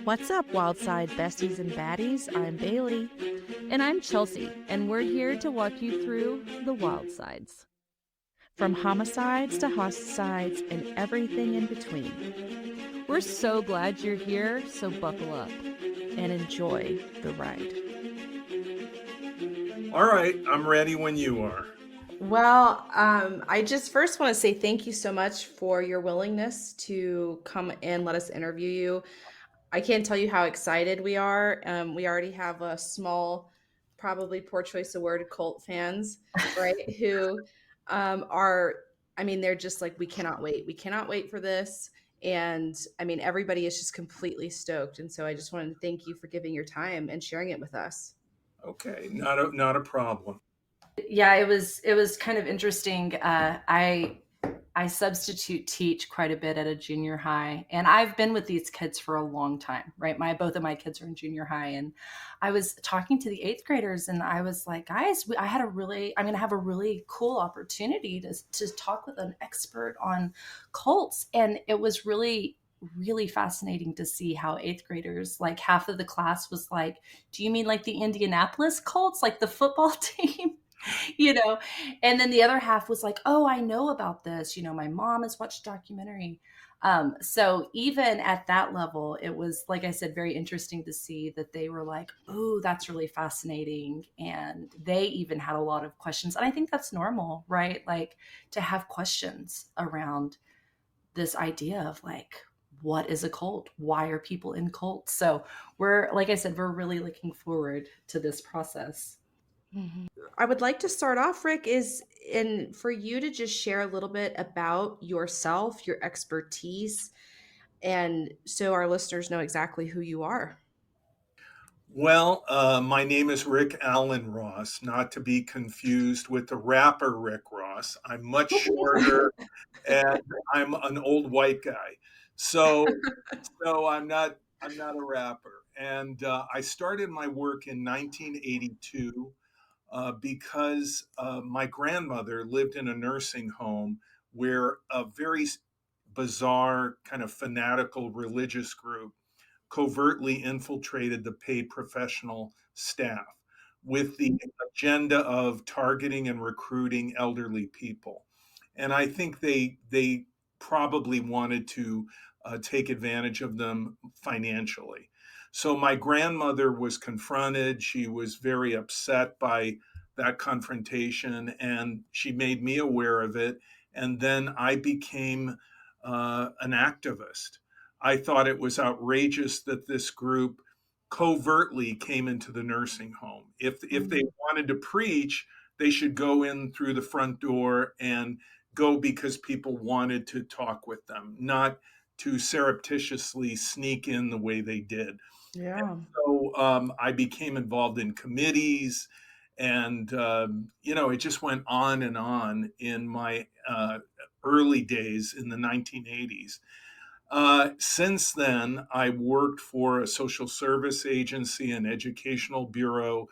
What's up, Wildside besties and baddies? I'm Bailey. And I'm Chelsea, and we're here to walk you through the wild sides. From homicides to hosticides and everything in between. We're so glad you're here, so buckle up and enjoy the ride. All right, I'm ready when you are. I just first want to say thank you so much for your willingness to come and let us interview you. I can't tell you how excited we are. We already have a small, probably poor choice of word, cult fans, right? Who are, I mean, they're just like, we cannot wait. We cannot wait for this. And I mean, everybody is just completely stoked. And so I just wanted to thank you for giving your time and sharing it with us. Okay, not a problem. Yeah, it was kind of interesting. I substitute teach quite a bit at a junior high, and I've been with these kids for a long time, right? Both of my kids are in junior high, and I was talking to the eighth graders, and I was like, guys, I have a really cool opportunity to talk with an expert on cults, and it was really fascinating to see how eighth graders, like half of the class was like, do you mean like the Indianapolis Colts, like the football team? you know and then the other half was like, oh, I know about this, my mom has watched a documentary. So even at that level, it was, like I said, very interesting to see that they were like, oh, that's really fascinating, and they even had a lot of questions, and I think that's normal, right? Like, to have questions around this idea of like, what is a cult, why are people in cults? So we're, like I said, we're really looking forward to this process. I would like to start off, Rick, is in for you to just share a little bit about yourself, your expertise, and so our listeners know exactly who you are. Well, my name is Rick Allen Ross, not to be confused with the rapper Rick Ross. I'm much shorter and I'm an old white guy. So, so I'm not a rapper. And I started my work in 1982 because my grandmother lived in a nursing home where a very bizarre, kind of fanatical religious group covertly infiltrated the paid professional staff with the agenda of targeting and recruiting elderly people. And I think they probably wanted to take advantage of them financially. So my grandmother was confronted. She was very upset by that confrontation, and she made me aware of it. And then I became an activist. I thought it was outrageous that this group covertly came into the nursing home. If they wanted to preach, they should go in through the front door and go because people wanted to talk with them, not to surreptitiously sneak in the way they did. Yeah. So I became involved in committees, and it just went on and on in my early days in the 1980s. Since then, I worked for a social service agency and educational bureau,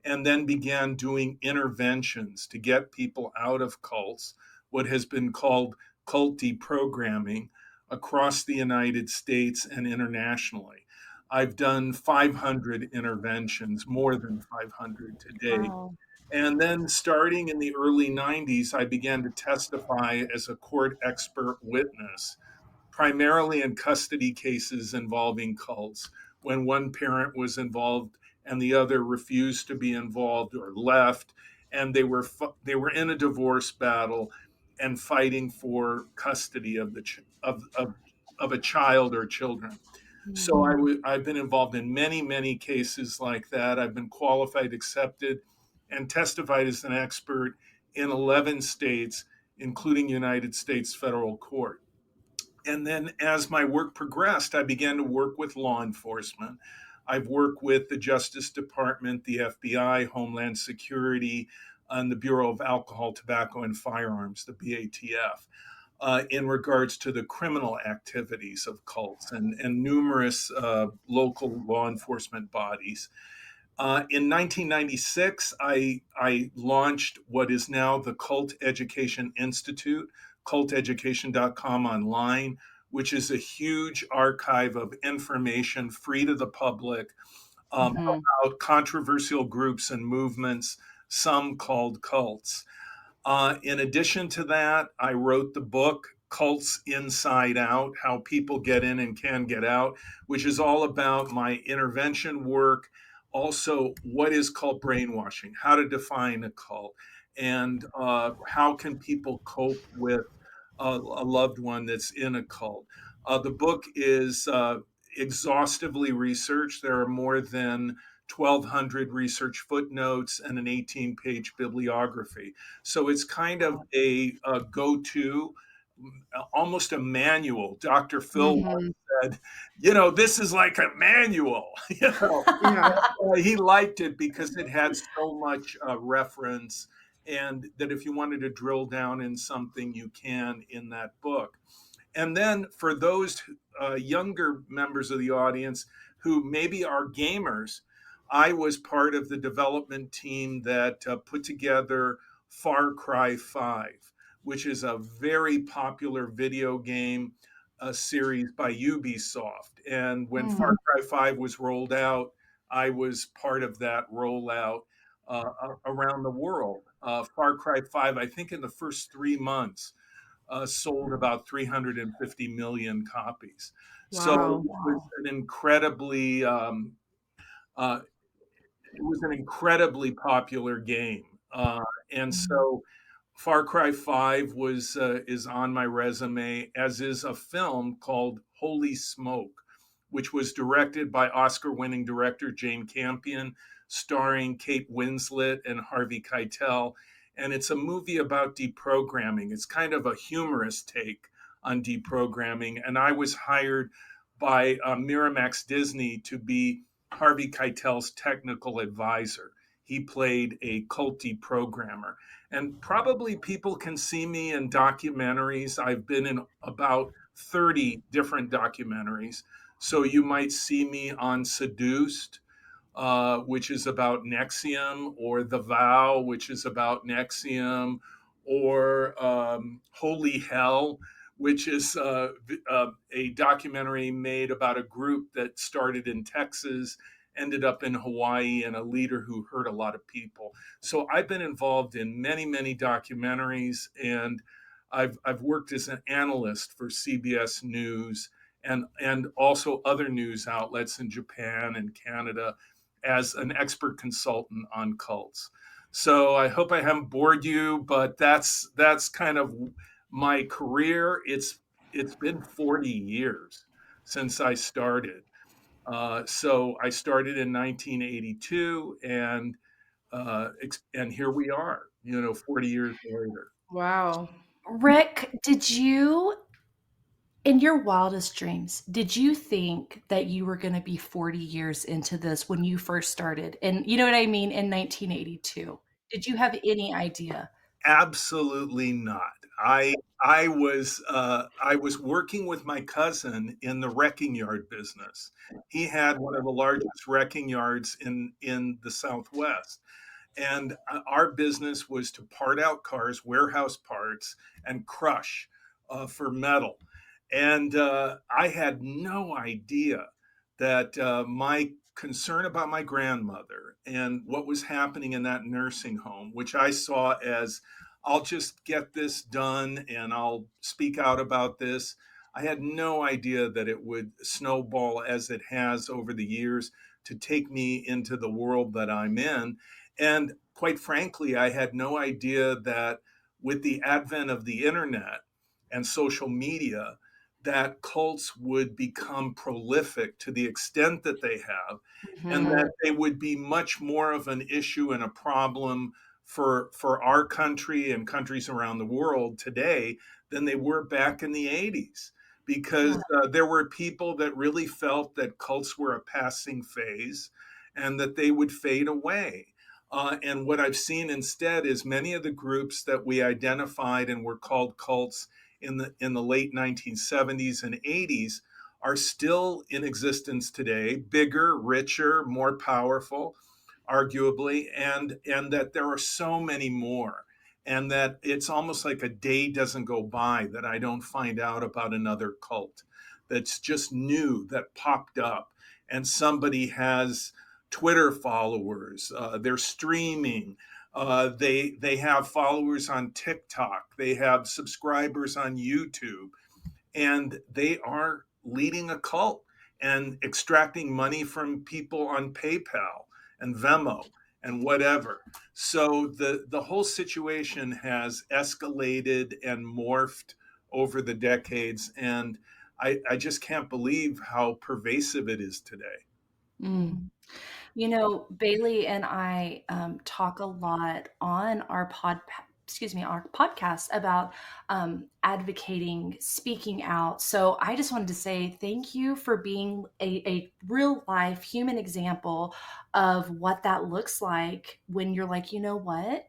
and then began doing interventions to get people out of cults, what has been called cult deprogramming, across the United States and internationally. I've done 500 interventions, more than 500 to date. Wow. And then starting in the early 90s, I began to testify as a court expert witness, primarily in custody cases involving cults, when one parent was involved and the other refused to be involved or left, and they were in a divorce battle and fighting for custody of of a child or children. So I've been involved in many cases like that. I've been qualified, accepted, and testified as an expert in 11 states, including United States federal court. And then as my work progressed, I began to work with law enforcement. I've worked with the Justice Department, the FBI, Homeland Security, and the Bureau of Alcohol, Tobacco, and Firearms, the BATF, in regards to the criminal activities of cults and numerous local law enforcement bodies. In 1996, I launched what is now the Cult Education Institute, culteducation.com online, which is a huge archive of information free to the public Mhm. about controversial groups and movements, some called cults. In addition to that, I wrote the book Cults Inside Out: How People Get In and Can Get Out, which is all about my intervention work. Also, what is cult brainwashing, how to define a cult, and how can people cope with a loved one that's in a cult. The book is exhaustively researched. There are more than 1,200 research footnotes and an 18-page bibliography. So it's kind of a go-to, almost a manual. Dr. Phil once Mhm. said, this is like a manual. Yeah. He liked it because it had so much reference, and that if you wanted to drill down in something, you can in that book. And then for those younger members of the audience who maybe are gamers, I was part of the development team that put together Far Cry 5, which is a very popular video game series by Ubisoft. And when Mm. Far Cry 5 was rolled out, I was part of that rollout around the world. Far Cry 5, I think in the first 3 months, sold about 350 million copies. So Wow. Wow. uh, it was an incredibly popular game, and Mhm. so Far Cry 5 is on my resume, as is a film called Holy Smoke, which was directed by Oscar-winning director Jane Campion, starring Kate Winslet and Harvey Keitel. And it's a movie about deprogramming. It's kind of a humorous take on deprogramming. And I was hired by Miramax Disney to be Harvey Keitel's technical advisor. He played a cult deprogrammer. And probably people can see me in documentaries. I've been in about 30 different documentaries. So you might see me on Seduced, which is about Nexium, or The Vow, which is about Nexium, or Holy Hell, which is a documentary made about a group that started in Texas, ended up in Hawaii, and a leader who hurt a lot of people. So I've been involved in many, many documentaries, and I've worked as an analyst for CBS News and also other news outlets in Japan and Canada as an expert consultant on cults. So I hope I haven't bored you, but that's kind of my career. It's been 40 years since I started. So I started in 1982, and here we are, 40 years later. Wow. Rick, did you, in your wildest dreams, did you think that you were going to be 40 years into this when you first started? And you know what I mean? In 1982. Did you have any idea? Absolutely not. I was working with my cousin in the wrecking yard business. He had one of the largest wrecking yards in the Southwest, and our business was to part out cars, warehouse parts, and crush for metal. And I had no idea that my concern about my grandmother and what was happening in that nursing home, which I saw as, I'll just get this done and I'll speak out about this. I had no idea that it would snowball as it has over the years to take me into the world that I'm in. And quite frankly, I had no idea that with the advent of the internet and social media, that cults would become prolific to the extent that they have, and Mhm. that they would be much more of an issue and a problem for our country and countries around the world today than they were back in the 80s, because Yeah. there were people that really felt that cults were a passing phase and that they would fade away. And what I've seen instead is many of the groups that we identified and were called cults in the late 1970s and 80s are still in existence today, bigger, richer, more powerful, arguably, and that there are so many more. and that it's almost like a day doesn't go by that I don't find out about another cult that's just new, that popped up, and somebody has Twitter followers, they're streaming, they have followers on TikTok, they have subscribers on YouTube, and they are leading a cult and extracting money from people on PayPal and Venmo and whatever. So the whole situation has escalated and morphed over the decades, and I just can't believe how pervasive it is today. Mm. You know, Bailey and I talk a lot on our podcast about advocating, speaking out. So I just wanted to say thank you for being a real life human example of what that looks like when you're like, you know what?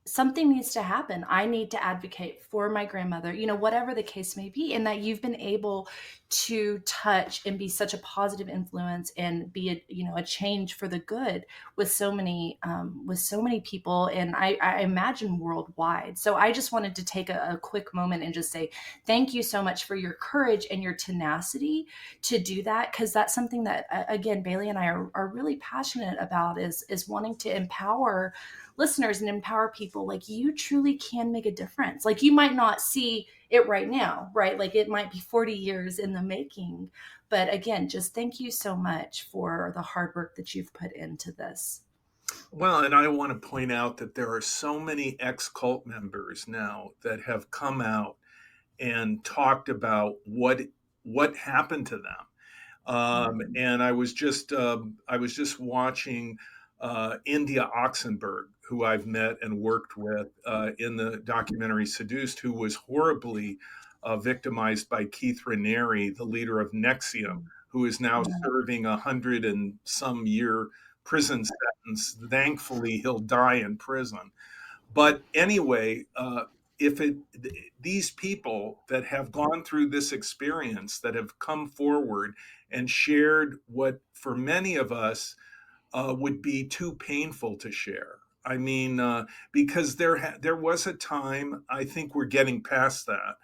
Something needs to happen. I need to advocate for my grandmother, whatever the case may be, and that you've been able to touch and be such a positive influence and be a change for the good with so many people, and I imagine worldwide. So I just wanted to take a quick moment and just say thank you so much for your courage and your tenacity to do that, because that's something that again Bailey and I are really passionate about, is wanting to empower listeners and empower people. Like, you truly can make a difference. Like, you might not see it right now, right? Like, it might be 40 years in the making. But again, just thank you so much for the hard work that you've put into this. Well, and I want to point out that there are so many ex-cult members now that have come out and talked about what happened to them. And I was just watching India Oxenberg, who I've met and worked with in the documentary Seduced, who was horribly victimized by Keith Raniere, the leader of Nexium, who is now serving 100 and some year prison sentence. Thankfully, he'll die in prison. But anyway, if it these people that have gone through this experience, that have come forward and shared what for many of us would be too painful to share. I mean, because there was a time, I think we're getting past that,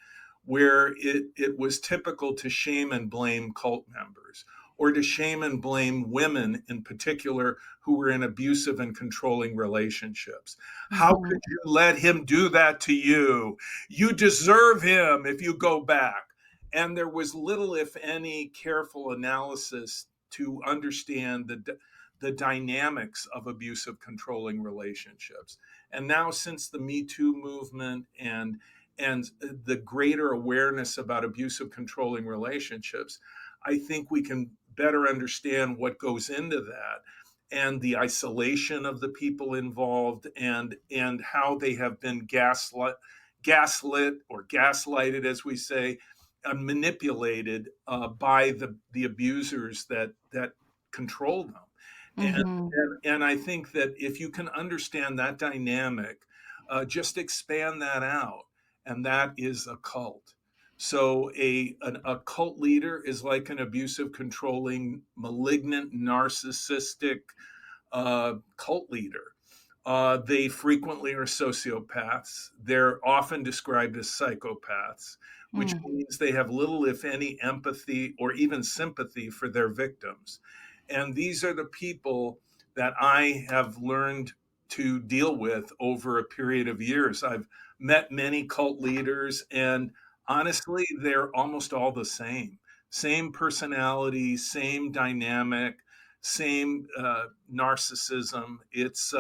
where it was typical to shame and blame cult members, or to shame and blame women in particular who were in abusive and controlling relationships. How could you let him do that to you? You deserve him if you go back. And there was little, if any, careful analysis to understand the dynamics of abusive, controlling relationships. And now, since the Me Too movement and the greater awareness about abusive, controlling relationships, I think we can better understand what goes into that, and the isolation of the people involved, and how they have been gaslit or gaslighted, as we say, and manipulated by the abusers that control them. And, Mm-hmm. and I think that if you can understand that dynamic, just expand that out, and that is a cult. So a cult leader is like an abusive, controlling, malignant, narcissistic cult leader. They frequently are sociopaths. They're often described as psychopaths, which means they have little, if any, empathy or even sympathy for their victims. And these are the people that I have learned to deal with over a period of years. I've met many cult leaders, and honestly, they're almost all the same. Same personality, same dynamic, same narcissism. It's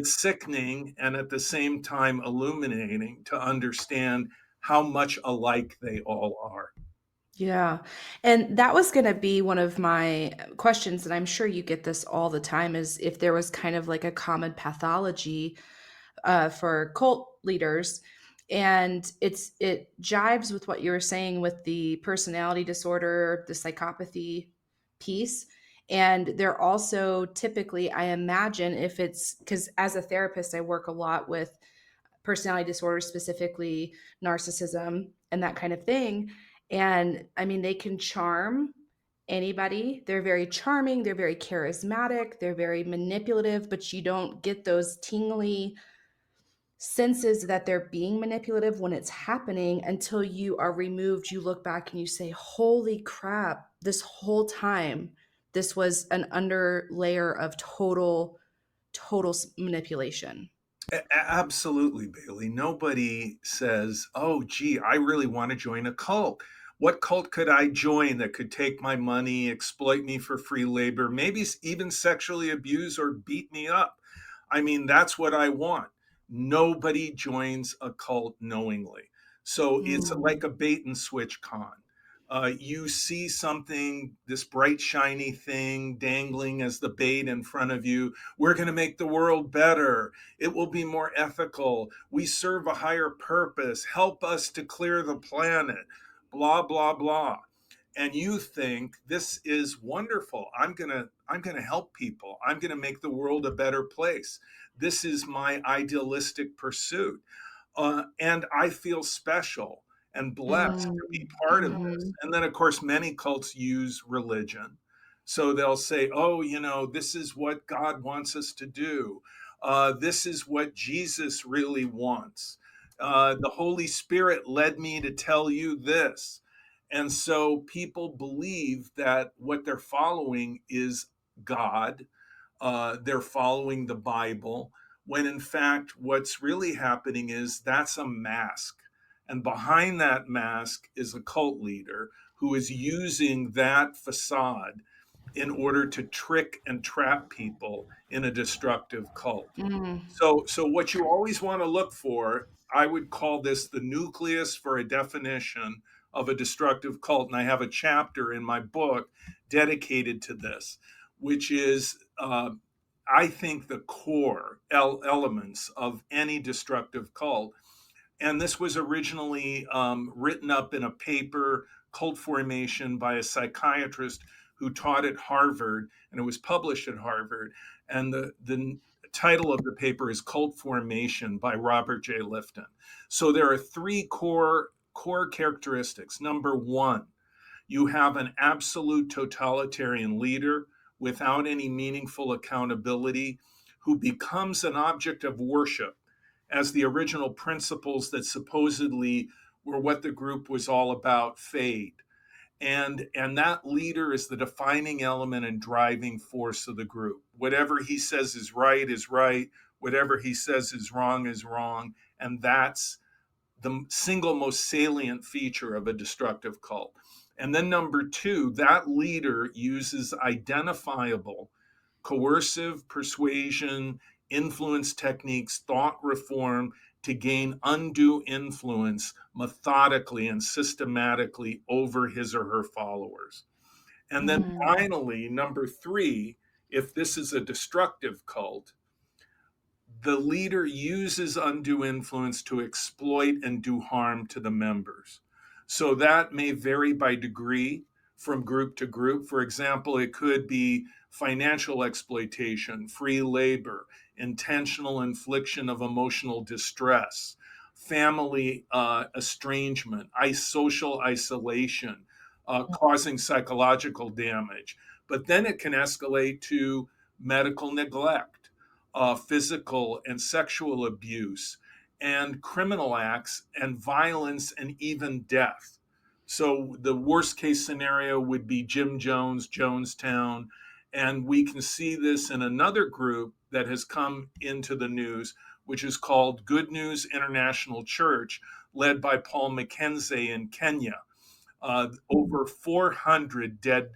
sickening, and at the same time illuminating to understand how much alike they all are. Yeah. And that was going to be one of my questions, and I'm sure you get this all the time, is if there was kind of like a common pathology for cult leaders. And it jives with what you were saying with the personality disorder, the psychopathy piece. And they're also typically, I imagine, if it's because as a therapist, I work a lot with personality disorders, specifically narcissism and that kind of thing. And I mean, they can charm anybody. They're very charming, they're very charismatic, they're very manipulative, but you don't get those tingly senses that they're being manipulative when it's happening until you are removed. You look back and you say, holy crap, this whole time, this was an under layer of total manipulation. Absolutely, Bailey. Nobody says, oh, gee, I really want to join a cult. What cult could I join that could take my money, exploit me for free labor, maybe even sexually abuse or beat me up? I mean, that's what I want. Nobody joins a cult knowingly. So it's Mm. like a bait and switch con. You see something, this bright, shiny thing dangling as the bait in front of you. We're going to make the world better. It will be more ethical. We serve a higher purpose. Help us to clear the planet. Blah, blah, blah. And you think this is wonderful. I'm going to help people. I'm going to make the world a better place. This is my idealistic pursuit. And I feel special and blessed to be Mm. part of this. Mhm. And then, of course, many cults use religion. So they'll say, oh, this is what God wants us to do. This is what Jesus really wants. The Holy Spirit led me to tell you this. And so people believe that what they're following is God, they're following the Bible, when in fact, what's really happening is that's a mask. And behind that mask is a cult leader who is using that facade in order to trick and trap people in a destructive cult. Mm. So what you always want to look for, I would call this the nucleus for a definition of a destructive cult. And I have a chapter in my book dedicated to this, which is, I think, the core elements of any destructive cult. And this was originally written up in a paper, Cult Formation, by a psychiatrist who taught at Harvard, and it was published at Harvard. And the title of the paper is Cult Formation by Robert J. Lifton. So there are three core characteristics. Number one, you have an absolute totalitarian leader without any meaningful accountability who becomes an object of worship as the original principles that supposedly were what the group was all about fade. And that leader is the defining element and driving force of the group. Whatever he says is right, whatever he says is wrong, and that's the single most salient feature of a destructive cult. And then number two, that leader uses identifiable coercive persuasion, influence techniques, thought reform to gain undue influence methodically and systematically over his or her followers. And then Mm. finally, number three, if this is a destructive cult, the leader uses undue influence to exploit and do harm to the members. So that may vary by degree from group to group. For example, it could be financial exploitation, free labor, intentional infliction of emotional distress, family estrangement, social isolation, causing psychological damage. But then it can escalate to medical neglect, physical and sexual abuse, and criminal acts and violence and even death. So the worst case scenario would be Jim Jones, Jonestown. And we can see this in another group that has come into the news, which is called Good News International Church, led by Paul Mackenzie in Kenya. Over 400 dead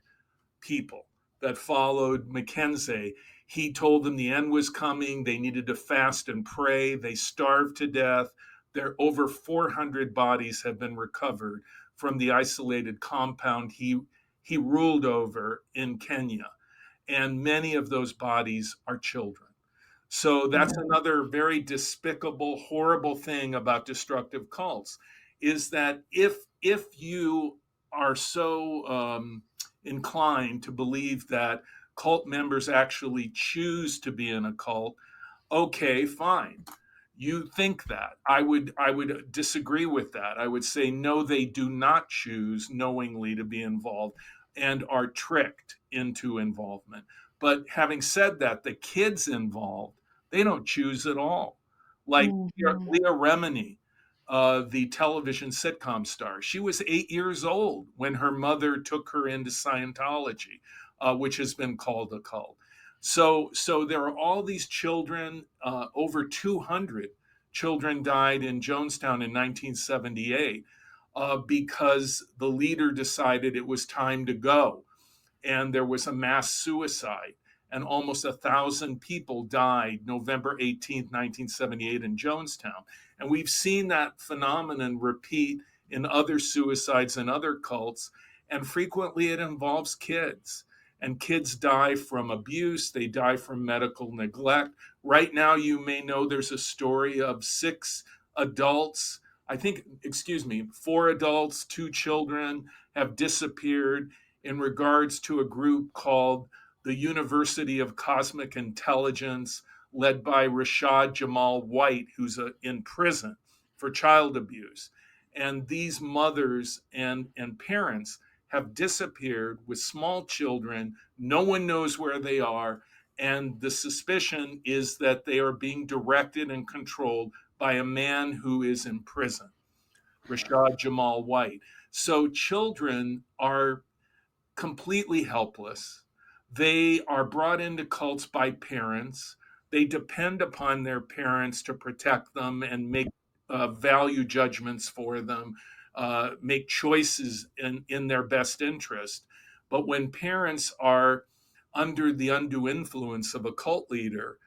people that followed Mackenzie. He told them the end was coming. They needed to fast and pray. They starved to death. There over 400 bodies have been recovered from the isolated compound he ruled over in Kenya. And many of those bodies are children. So that's another very despicable, horrible thing about destructive cults, is that if you are so inclined to believe that cult members actually choose to be in a cult, okay, fine. You think that. I would disagree with that. I would say no, they do not choose knowingly to be involved and are tricked into involvement. But having said that, the kids involved, they don't choose at all. like Mhm. Leah Remini, the television sitcom star. She was 8 years old when her mother took her into Scientology, which has been called a cult. So there are all these children. Over 200 children died in Jonestown in 1978 because the leader decided it was time to go, and there was a mass suicide, and almost 1,000 people died November 18th, 1978 in Jonestown. And we've seen that phenomenon repeat in other suicides and other cults, and frequently it involves kids. And kids die from abuse, they die from medical neglect. Right now, you may know there's a story of 6 adults, I think, excuse me, 4 adults, 2 children have disappeared in regards to a group called the University of Cosmic Intelligence, led by Rashad Jamal White, who's in prison for child abuse. And these mothers and parents have disappeared with small children. No one knows where they are. And the suspicion is that they are being directed and controlled by a man who is in prison, Rashad Jamal White. So children are completely helpless. They are brought into cults by parents. They depend upon their parents to protect them and make value judgments for them, make choices in their best interest. But when parents are under the undue influence of a cult leader,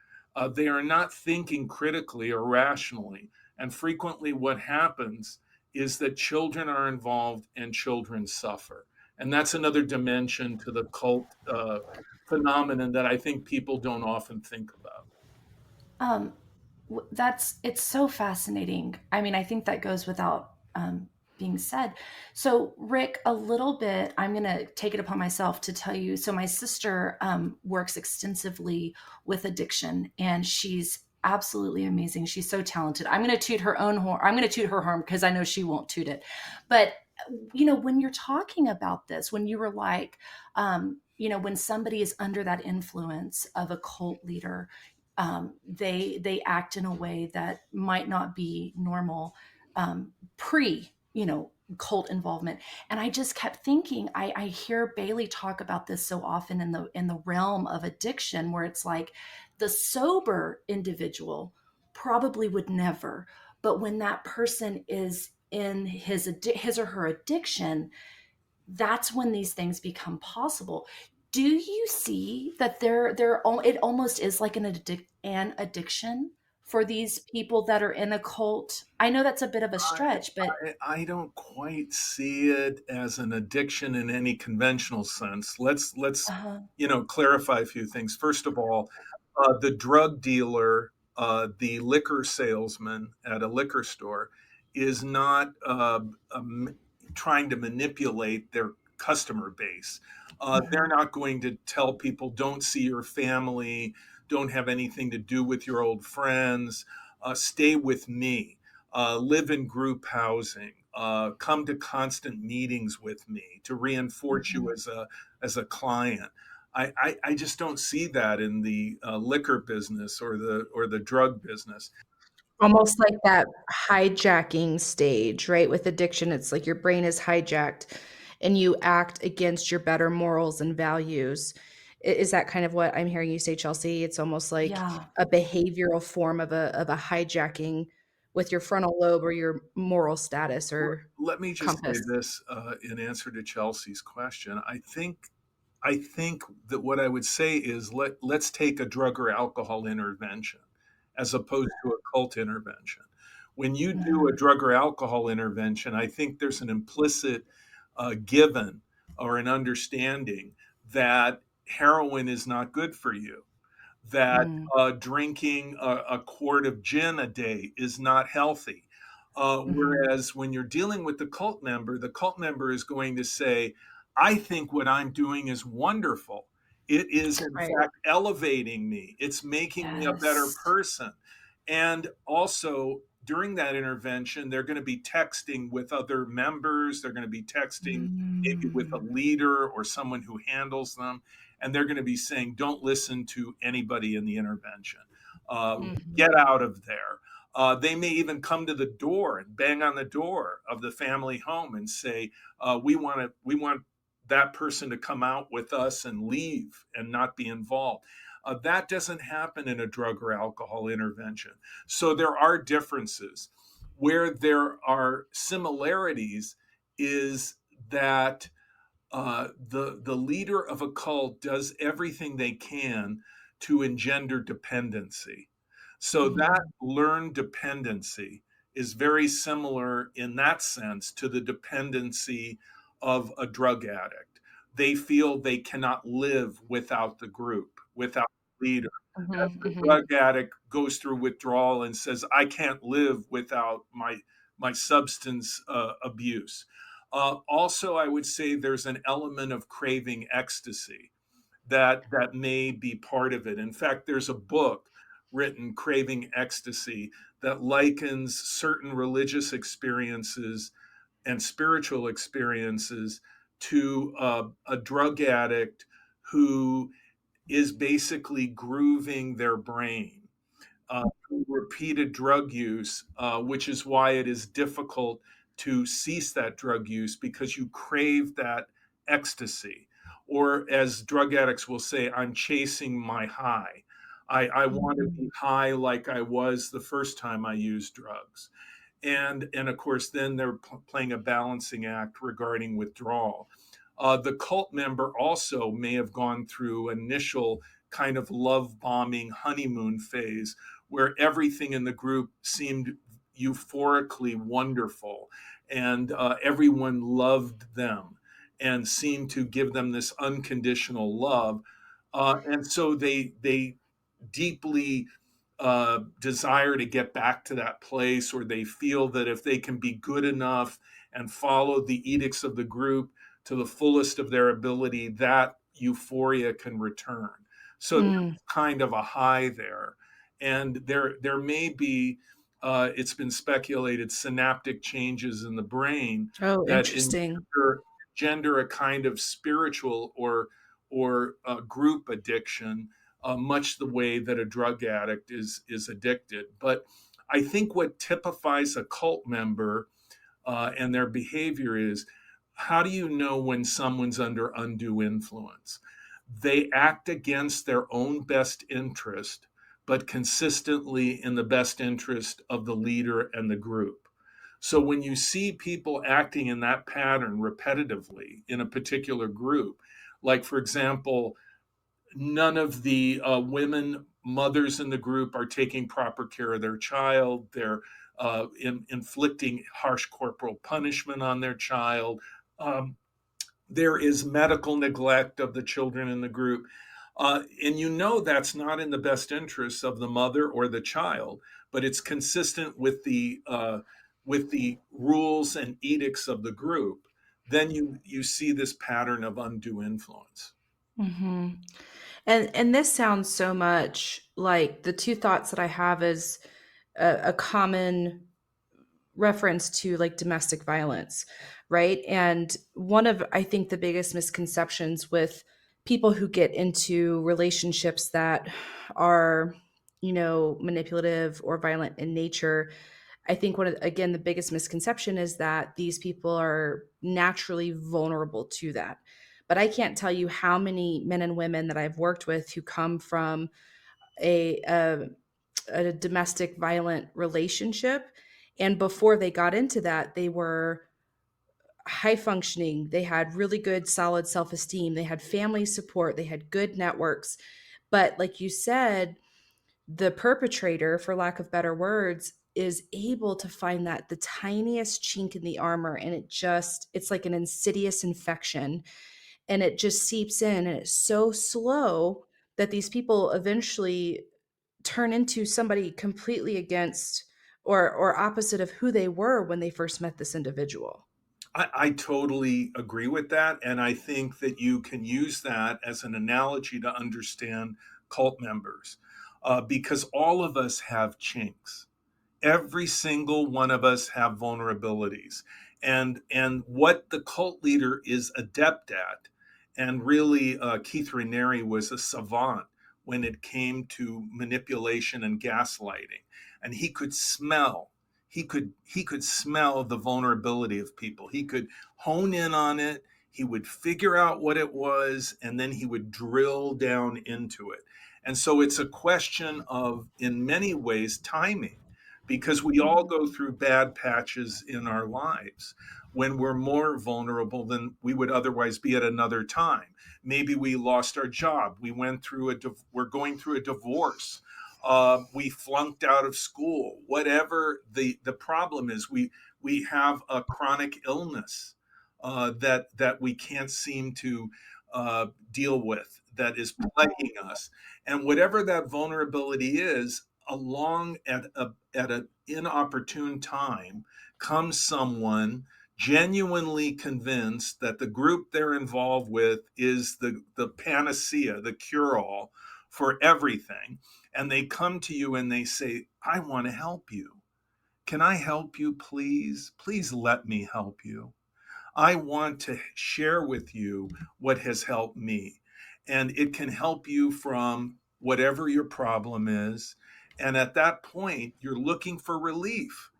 they are not thinking critically or rationally. And frequently, what happens is that children are involved and children suffer. And that's another dimension to the cult phenomenon that I think people don't often think about. Um, that's it's so fascinating. I mean, I think that goes without being said. So, Rick, a little bit, I'm going to take it upon myself to tell you. So, my sister works extensively with addiction, and she's absolutely amazing. She's so talented. I'm going to toot her own horn. I'm going to toot her horn because I know she won't toot it. But when you're talking about this, when you were like, when somebody is under that influence of a cult leader, they act in a way that might not be normal pre cult involvement. And I just kept thinking, I hear Bailey talk about this so often in the realm of addiction, where it's like the sober individual probably would never, but when that person is in his or her addiction, that's when these things become possible. Do you see that it almost is like an addiction for these people that are in a cult? I know that's a bit of a stretch, but I don't quite see it as an addiction in any conventional sense. Let's uh clarify a few things. First of all, the drug dealer, the liquor salesman at a liquor store, is not trying to manipulate their customer base. They're not going to tell people, don't see your family, don't have anything to do with your old friends, stay with me, live in group housing, come to constant meetings with me to reinforce you as a client. I just don't see that in the liquor business or the drug business. Almost like that hijacking stage, right? With addiction, it's like your brain is hijacked and you act against your better morals and values. Is that kind of what I'm hearing you say, Chelsea? It's almost like yeah. a behavioral form of a hijacking with your frontal lobe or your moral status or Let me just say compass. this in answer to Chelsea's question. I think that what I would say is let's take a drug or alcohol intervention as opposed to a cult intervention. When you do a Mhm. drug or alcohol intervention, I think there's an implicit given or an understanding that heroin is not good for you, that Mm. drinking a quart of gin a day is not healthy. Mhm. Whereas when you're dealing with the cult member is going to say, I think what I'm doing is wonderful. It is, in Right. fact, elevating me, it's making me a better Yes. person. And also, during that intervention, they're going to be texting with other members, they're going to be texting maybe with a Mm. leader or someone who handles them, and they're going to be saying, don't listen to anybody in the intervention. Get Mhm. out of there. They may even come to the door and bang on the door of the family home and say, we want that person to come out with us and leave and not be involved. That doesn't happen in a drug or alcohol intervention. So there are differences. Where there are similarities is that the leader of a cult does everything they can to engender dependency. So that Mhm. learned dependency is very similar in that sense to the dependency of a drug addict. They feel they cannot live without the group, without the leader. As Mhm. the Mhm. drug addict goes through withdrawal and says, "I can't live without my substance abuse." Also, I would say there's an element of craving ecstasy that may be part of it. In fact, there's a book written, Craving Ecstasy, that likens certain religious experiences and spiritual experiences to a drug addict who is basically grooving their brain through repeated drug use, which is why it is difficult to cease that drug use because you crave that ecstasy. Or, as drug addicts will say, I'm chasing my high. I want to be Mhm. high like I was the first time I used drugs. And of course, then they're playing a balancing act regarding withdrawal. The cult member also may have gone through initial kind of love bombing honeymoon phase where everything in the group seemed euphorically wonderful and everyone loved them and seemed to give them this unconditional love. And so they deeply desire to get back to that place, or they feel that if they can be good enough and follow the edicts of the group to the fullest of their ability, that euphoria can return. So there's Mm. kind of a high there. And there may be, it's been speculated, synaptic changes in the brain Oh, that interesting. engender a kind of spiritual or group addiction, much the way that a drug addict is addicted. But I think what typifies a cult member and their behavior is, how do you know when someone's under undue influence? They act against their own best interest, but consistently in the best interest of the leader and the group. So when you see people acting in that pattern repetitively in a particular group, like, for example, none of the women mothers in the group are taking proper care of their child. They're inflicting harsh corporal punishment on their child. Um, there is medical neglect of the children in the group. And you know that's not in the best interests of the mother or the child, but it's consistent with the rules and edicts of the group. Then you see this pattern of undue influence. Mhm. And this sounds so much like the two thoughts that I have is a common reference to like domestic violence, right? And one of, I think, the biggest misconceptions with people who get into relationships that are, manipulative or violent in nature, I think one of, again, the biggest misconception is that these people are naturally vulnerable to that. But I can't tell you how many men and women that I've worked with who come from a, a a domestic violent relationship. And before they got into that, they were high functioning. They had really good, solid self esteem. They had family support. They had good networks. But like you said, the perpetrator, for lack of better words, is able to find that the tiniest chink in the armor. And it's like an insidious infection and it just seeps in. And it's so slow that these people eventually turn into somebody completely against or opposite of who they were when they first met this individual. I totally agree with that. And I think that you can use that as an analogy to understand cult members, because all of us have chinks. Every single one of us have vulnerabilities. And what the cult leader is adept at, and really Keith Raniere was a savant when it came to manipulation and gaslighting. and he could smell. He could smell the vulnerability of people. He could hone in on it. He would figure out what it was, and then he would drill down into it. And so it's a question of, in many ways, timing, because we all go through bad patches in our lives when we're more vulnerable than we would otherwise be at another time. Maybe we lost our job. We're going through a divorce. We flunked out of school. Whatever the problem is, we have a chronic illness that we can't seem to deal with, that is plaguing us. And whatever that vulnerability is, along at an inopportune time comes someone genuinely convinced that the group they're involved with is the panacea, the cure-all for everything. And they come to you and they say, I want to help you. Can I help you, please? Please let me help you. I want to share with you what has helped me. And it can help you from whatever your problem is. And at that point, you're looking for relief.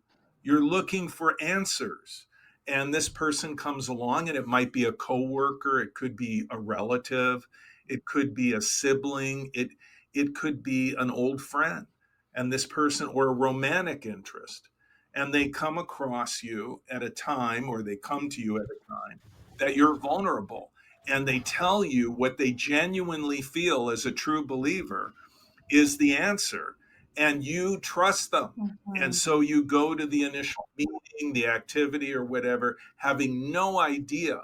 You're looking for answers. And this person comes along, and it might be a coworker, it could be a relative, it could be a sibling, it could be an old friend, and this person, or a romantic interest, and they come across you at a time, or they come to you at a time that you're vulnerable, and they tell you what they genuinely feel as a true believer is the answer, and you trust them. And so you go to the initial meeting, the activity, or whatever, having no idea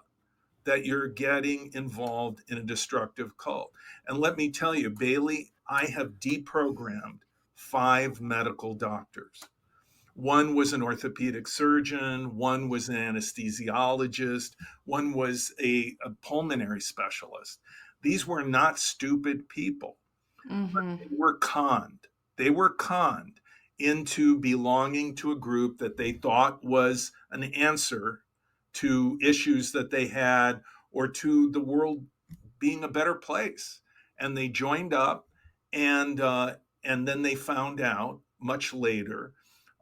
that you're getting involved in a destructive cult. And let me tell you, Bailey, I have deprogrammed 5 medical doctors. One was an orthopedic surgeon, one was an anesthesiologist, one was a pulmonary specialist. These were not stupid people. They were conned. They were conned into belonging to a group that they thought was an answer to issues that they had, or to the world being a better place. And they joined up, and then they found out much later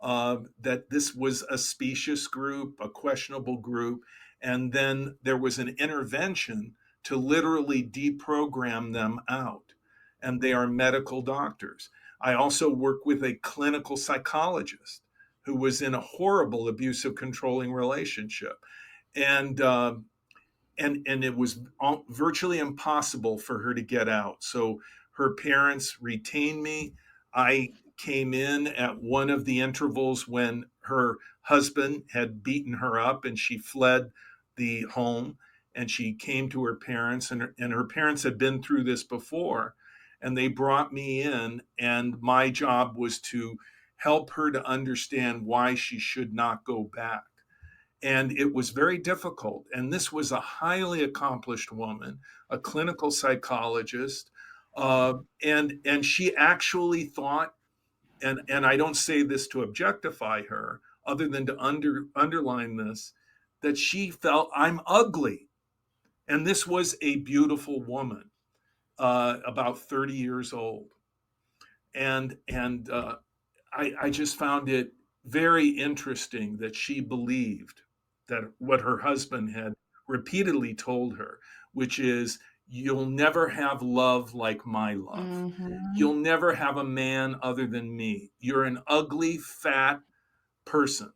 that this was a specious group, a questionable group. And then there was an intervention to literally deprogram them out. And they are medical doctors. I also work with a clinical psychologist who was in a horrible abusive, controlling relationship. And and it was virtually impossible for her to get out. So her parents retained me. I came in at one of the intervals when her husband had beaten her up, and she fled the home, and she came to her parents, and her parents had been through this before, and they brought me in, and my job was to help her to understand why she should not go back. And it was very difficult. And this was a highly accomplished woman, a clinical psychologist. And she actually thought, and I don't say this to objectify her, other than to underline this, that she felt I'm ugly. And this was a beautiful woman, about 30 years old. And I just found it very interesting that she believed that what her husband had repeatedly told her, which is, you'll never have love like my love. You'll never have a man other than me. You're an ugly, fat person.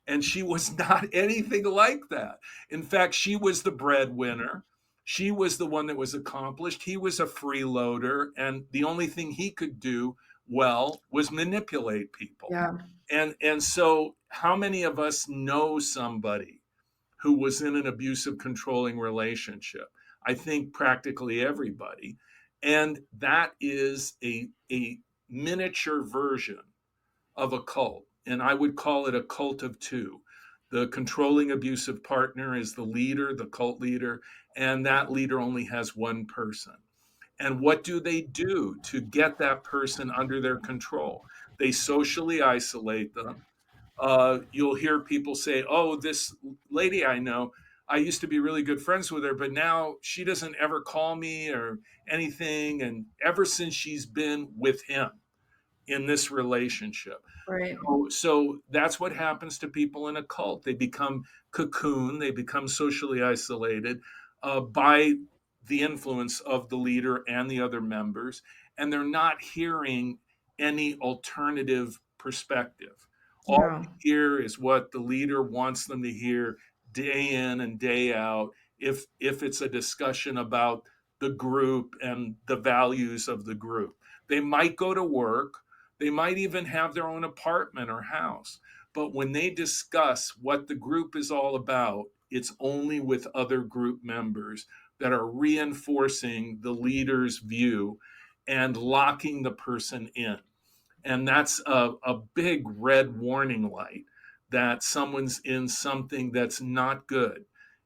And she was not anything like that. In fact, she was the breadwinner. She was the one that was accomplished. He was a freeloader. And the only thing he could do well was manipulate people. Yeah. And so how many of us know somebody who was in an abusive, controlling relationship? I think practically everybody. And that is a miniature version of a cult. And I would call it a cult of two. The controlling abusive partner is the leader, the cult leader, and that leader only has one person. And what do they do to get that person under their control? They socially isolate them. You'll hear people say, oh, this lady I know, I used to be really good friends with her, but now she doesn't ever call me or anything. And ever since she's been with him, in this relationship. Right. So that's what happens to people in a cult. They become cocoon, they become socially isolated by the influence of the leader and the other members, and they're not hearing any alternative perspective. All Yeah. they hear is what the leader wants them to hear day in and day out. If it's a discussion about the group and the values of the group, they might go to work, they might even have their own apartment or house. But when they discuss what the group is all about, it's only with other group members that are reinforcing the leader's view and locking the person in. And that's a big red warning light that someone's in something that's not good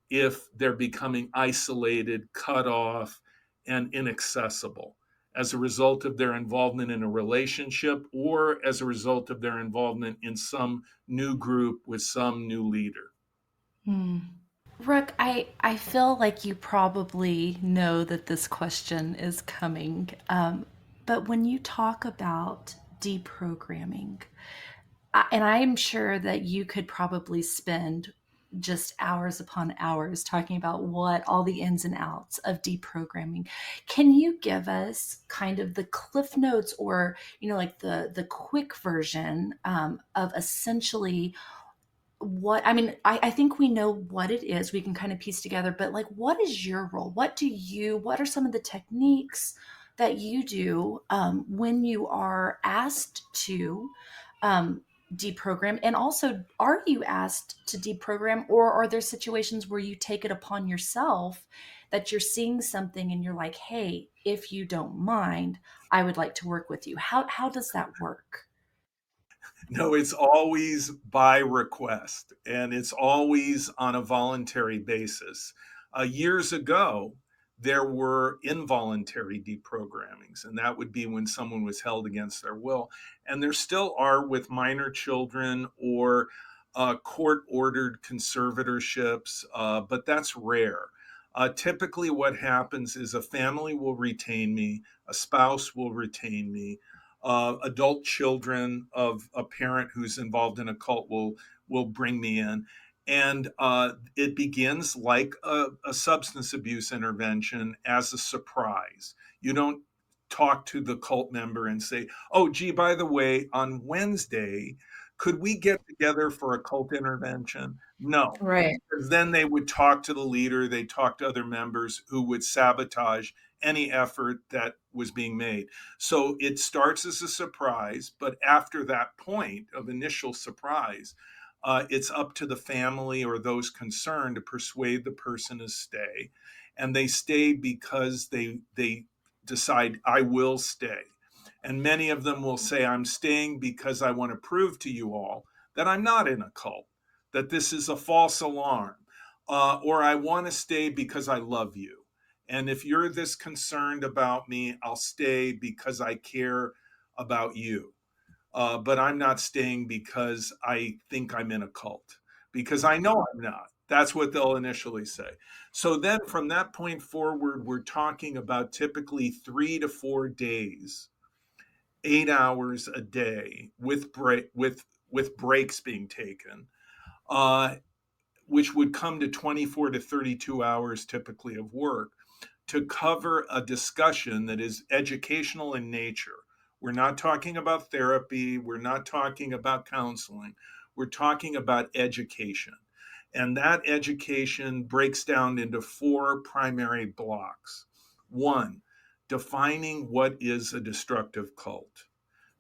if they're becoming isolated, cut off, and inaccessible as a result of their involvement in a relationship or as a result of their involvement in some new group with some new leader. Hmm. Rook, I feel like you probably know that this question is coming. But when you talk about deprogramming, and I'm sure that you could probably spend just hours upon hours talking about what all the ins and outs of deprogramming. Can you give us kind of the cliff notes, or like the quick version of essentially what, I mean, I think we know what it is, we can kind of piece together, but like, what is your role? What are some of the techniques that you do when you are asked to um, deprogram? And also, are you asked to deprogram, or are there situations where you take it upon yourself that you're seeing something and you're like, hey, if you don't mind, I would like to work with you? How does that work? No, it's always by request and it's always on a voluntary basis. Years ago, there were involuntary deprogrammings, and that would be when someone was held against their will. And there still are with minor children or court ordered conservatorships, but that's rare. Typically, what happens is a family will retain me, a spouse will retain me, adult children of a parent who's involved in a cult will bring me in, and it begins like a substance abuse intervention as a surprise. You don't talk to the cult member and say, "Oh, gee, by the way, on Wednesday, could we get together for a cult intervention?" No, Right. because then they would talk to the leader, they talk to other members who would sabotage any effort that was being made. So it starts as a surprise, but after that point of initial surprise, it's up to the family or those concerned to persuade the person to stay, and they stay because they decide I will stay. And many of them will say, I'm staying because I want to prove to you all that I'm not in a cult, that this is a false alarm, or I want to stay because I love you. And if you're this concerned about me, I'll stay because I care about you. But I'm not staying because I think I'm in a cult, because I know I'm not. That's what they'll initially say. So then from that point forward, we're talking about typically 3 to 4 days, 8 hours a day with breaks being taken, uh, which would come to 24 to 32 hours typically of work to cover a discussion that is educational in nature. We're not talking about therapy, we're not talking about counseling, we're talking about education. And that education breaks down into four primary blocks. One, defining what is a destructive cult.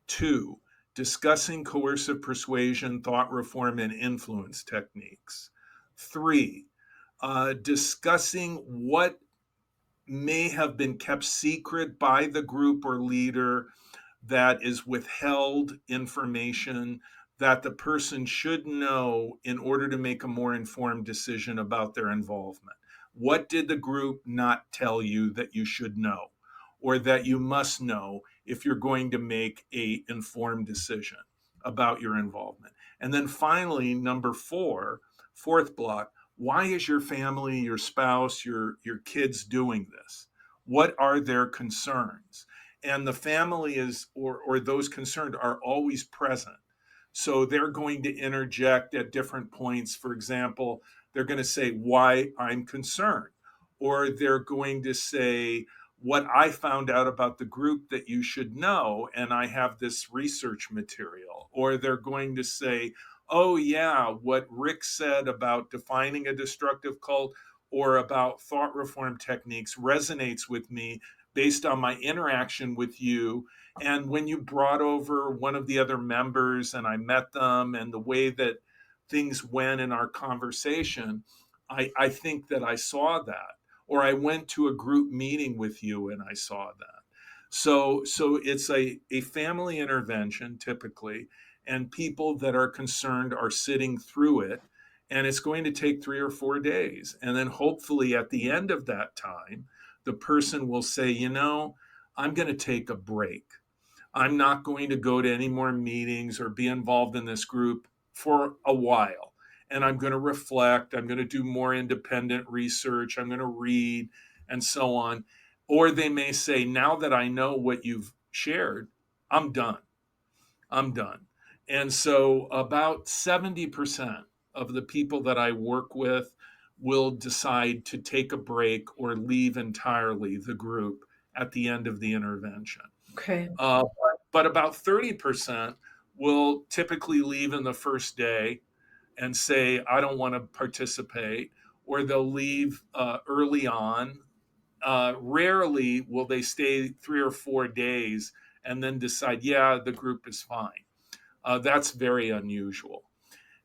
Two, discussing coercive persuasion, thought reform, and influence techniques. Three, discussing what may have been kept secret by the group or leader, that is withheld information that the person should know in order to make a more informed decision about their involvement. What did the group not tell you that you should know or that you must know if you're going to make a informed decision about your involvement? And then finally, number four, fourth block, why is your family, your spouse, your kids doing this? What are their concerns? and the family is, or those concerned are always present. So they're going to interject at different points. For example, they're going to say why I'm concerned, or they're going to say what I found out about the group that you should know, and I have this research material. Or they're going to say, oh, yeah, what Rick said about defining a destructive cult or about thought reform techniques resonates with me based on my interaction with you. And when you brought over one of the other members and I met them and the way that things went in our conversation, I think that I saw that. Or I went to a group meeting with you and I saw that. So it's a family intervention typically, and people that are concerned are sitting through it. And it's going to take 3 or 4 days. And then hopefully at the end of that time, the person will say, I'm going to take a break. I'm not going to go to any more meetings or be involved in this group for a while. And I'm going to reflect. I'm going to do more independent research. I'm going to read and so on. Or they may say, now that I know what you've shared, I'm done. I'm done. And so about 70% of the people that I work with will decide to take a break or leave entirely the group at the end of the intervention. Okay. But about 30% will typically leave in the first day and say, I don't want to participate, or they'll leave early on. Rarely will they stay 3 or 4 days and then decide, yeah, the group is fine. That's very unusual.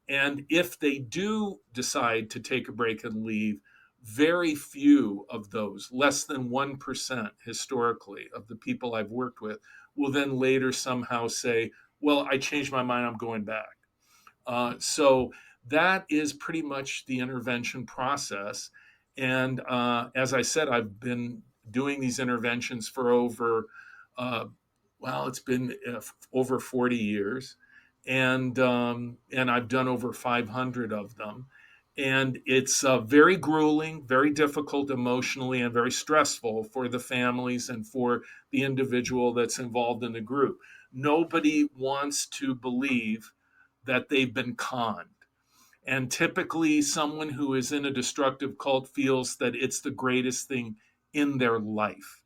And if they do decide to take a break and leave, very few of those, less than 1% historically of the people I've worked with, will then later somehow say, well, I changed my mind, I'm going back. So that is pretty much the intervention process. And as I said, I've been doing these interventions for it's been over 40 years. And I've done over 500 of them. And it's very grueling, very difficult emotionally, and very stressful for the families and for the individual that's involved in the group. Nobody wants to believe that they've been conned. And typically, someone who is in a destructive cult feels that it's the greatest thing in their life.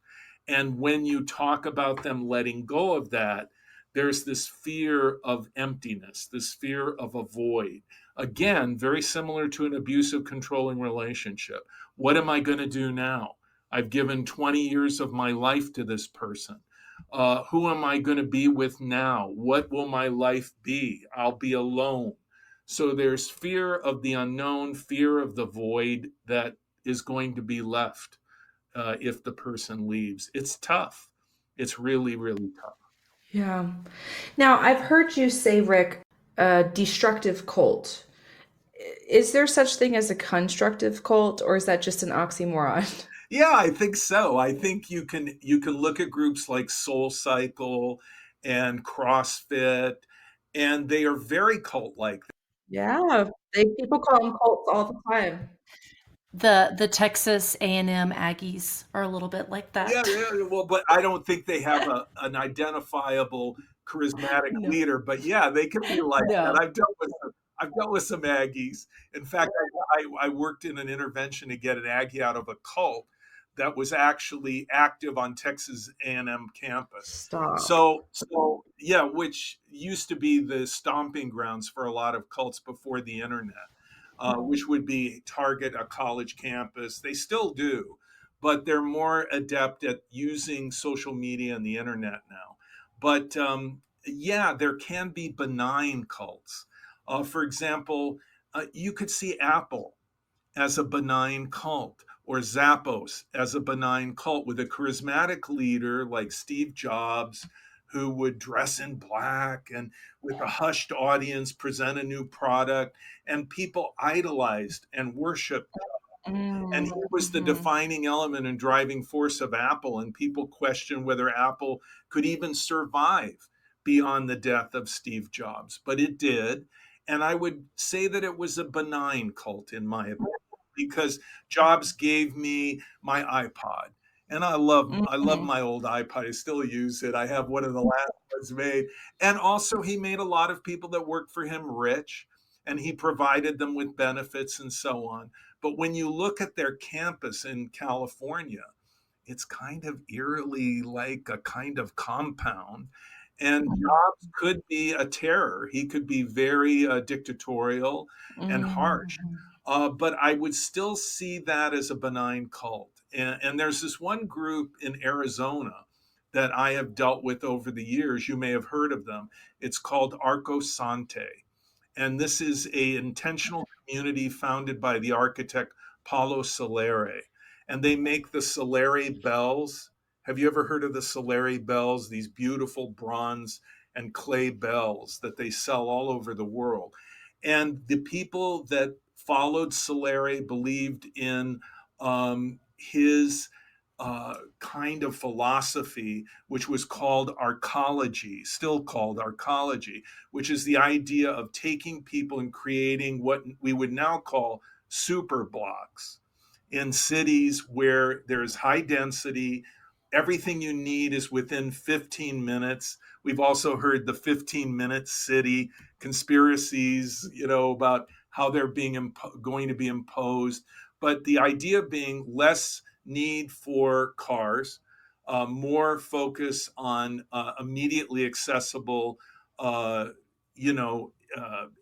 And when you talk about them letting go of that, there's this fear of emptiness, this fear of a void. Again, very similar to an abusive, controlling relationship. What am I going to do now? I've given 20 years of my life to this person. Who am I going to be with now? What will my life be? I'll be alone. So there's fear of the unknown, fear of the void that is going to be left if the person leaves. It's tough. It's really, really tough. Yeah. Now, I've heard you say, Rick, destructive cult. Is there such thing as a constructive cult, or is that just an oxymoron? Yeah, I think so. I think you can look at groups like Soul Cycle and CrossFit, and they are very cult-like. Yeah, people call them cults all the time. The Texas A&M Aggies are a little bit like Yeah, that. yeah. Well, but I don't think they have an identifiable charismatic No, leader. But yeah, they can be like that. no. I've dealt with some Aggies. In fact, I worked in an intervention to get an Aggie out of a cult that was actually active on Texas A&M campus. Stop. So yeah, which used to be the stomping grounds for a lot of cults before the internet, which would be target a college campus. They still do, but they're more adept at using social media and the internet now. But yeah, there can be benign cults. For example, you could see Apple as a benign cult, or Zappos as a benign cult with a charismatic leader like Steve Jobs, who would dress in black and with a hushed audience present a new product, and people idolized and worshiped. And he was the Mhm. defining element and driving force of Apple, and people questioned whether Apple could even survive beyond the death of Steve Jobs, but it did. And I would say that it was a benign cult, in my opinion, because Jobs gave me my iPod. And I love Mhm. my old iPod. I still use it. I have one of the last ones made. And also he made a lot of people that worked for him rich, and he provided them with benefits and so on. But when you look at their campus in California, it's kind of eerily like a kind of compound. And Jobs could be a terror. He could be very dictatorial and harsh. Mhm. But I would still see that as a benign cult. And there's this one group in Arizona that I have dealt with over the years. You may have heard of them. It's called Arco Sante. And this is a intentional community founded by the architect Paulo Solere. And they make the Solere bells. Have you ever heard of the Solere bells? These beautiful bronze and clay bells that they sell all over the world. And the people that followed Solere believed in his kind of philosophy, which was called arcology, still called arcology, which is the idea of taking people and creating what we would now call super blocks in cities where there's high density. Everything you need is within 15 minutes. We've also heard the 15-minute city conspiracies, about how they're going to be imposed. But the idea being less need for cars, more focus on immediately accessible,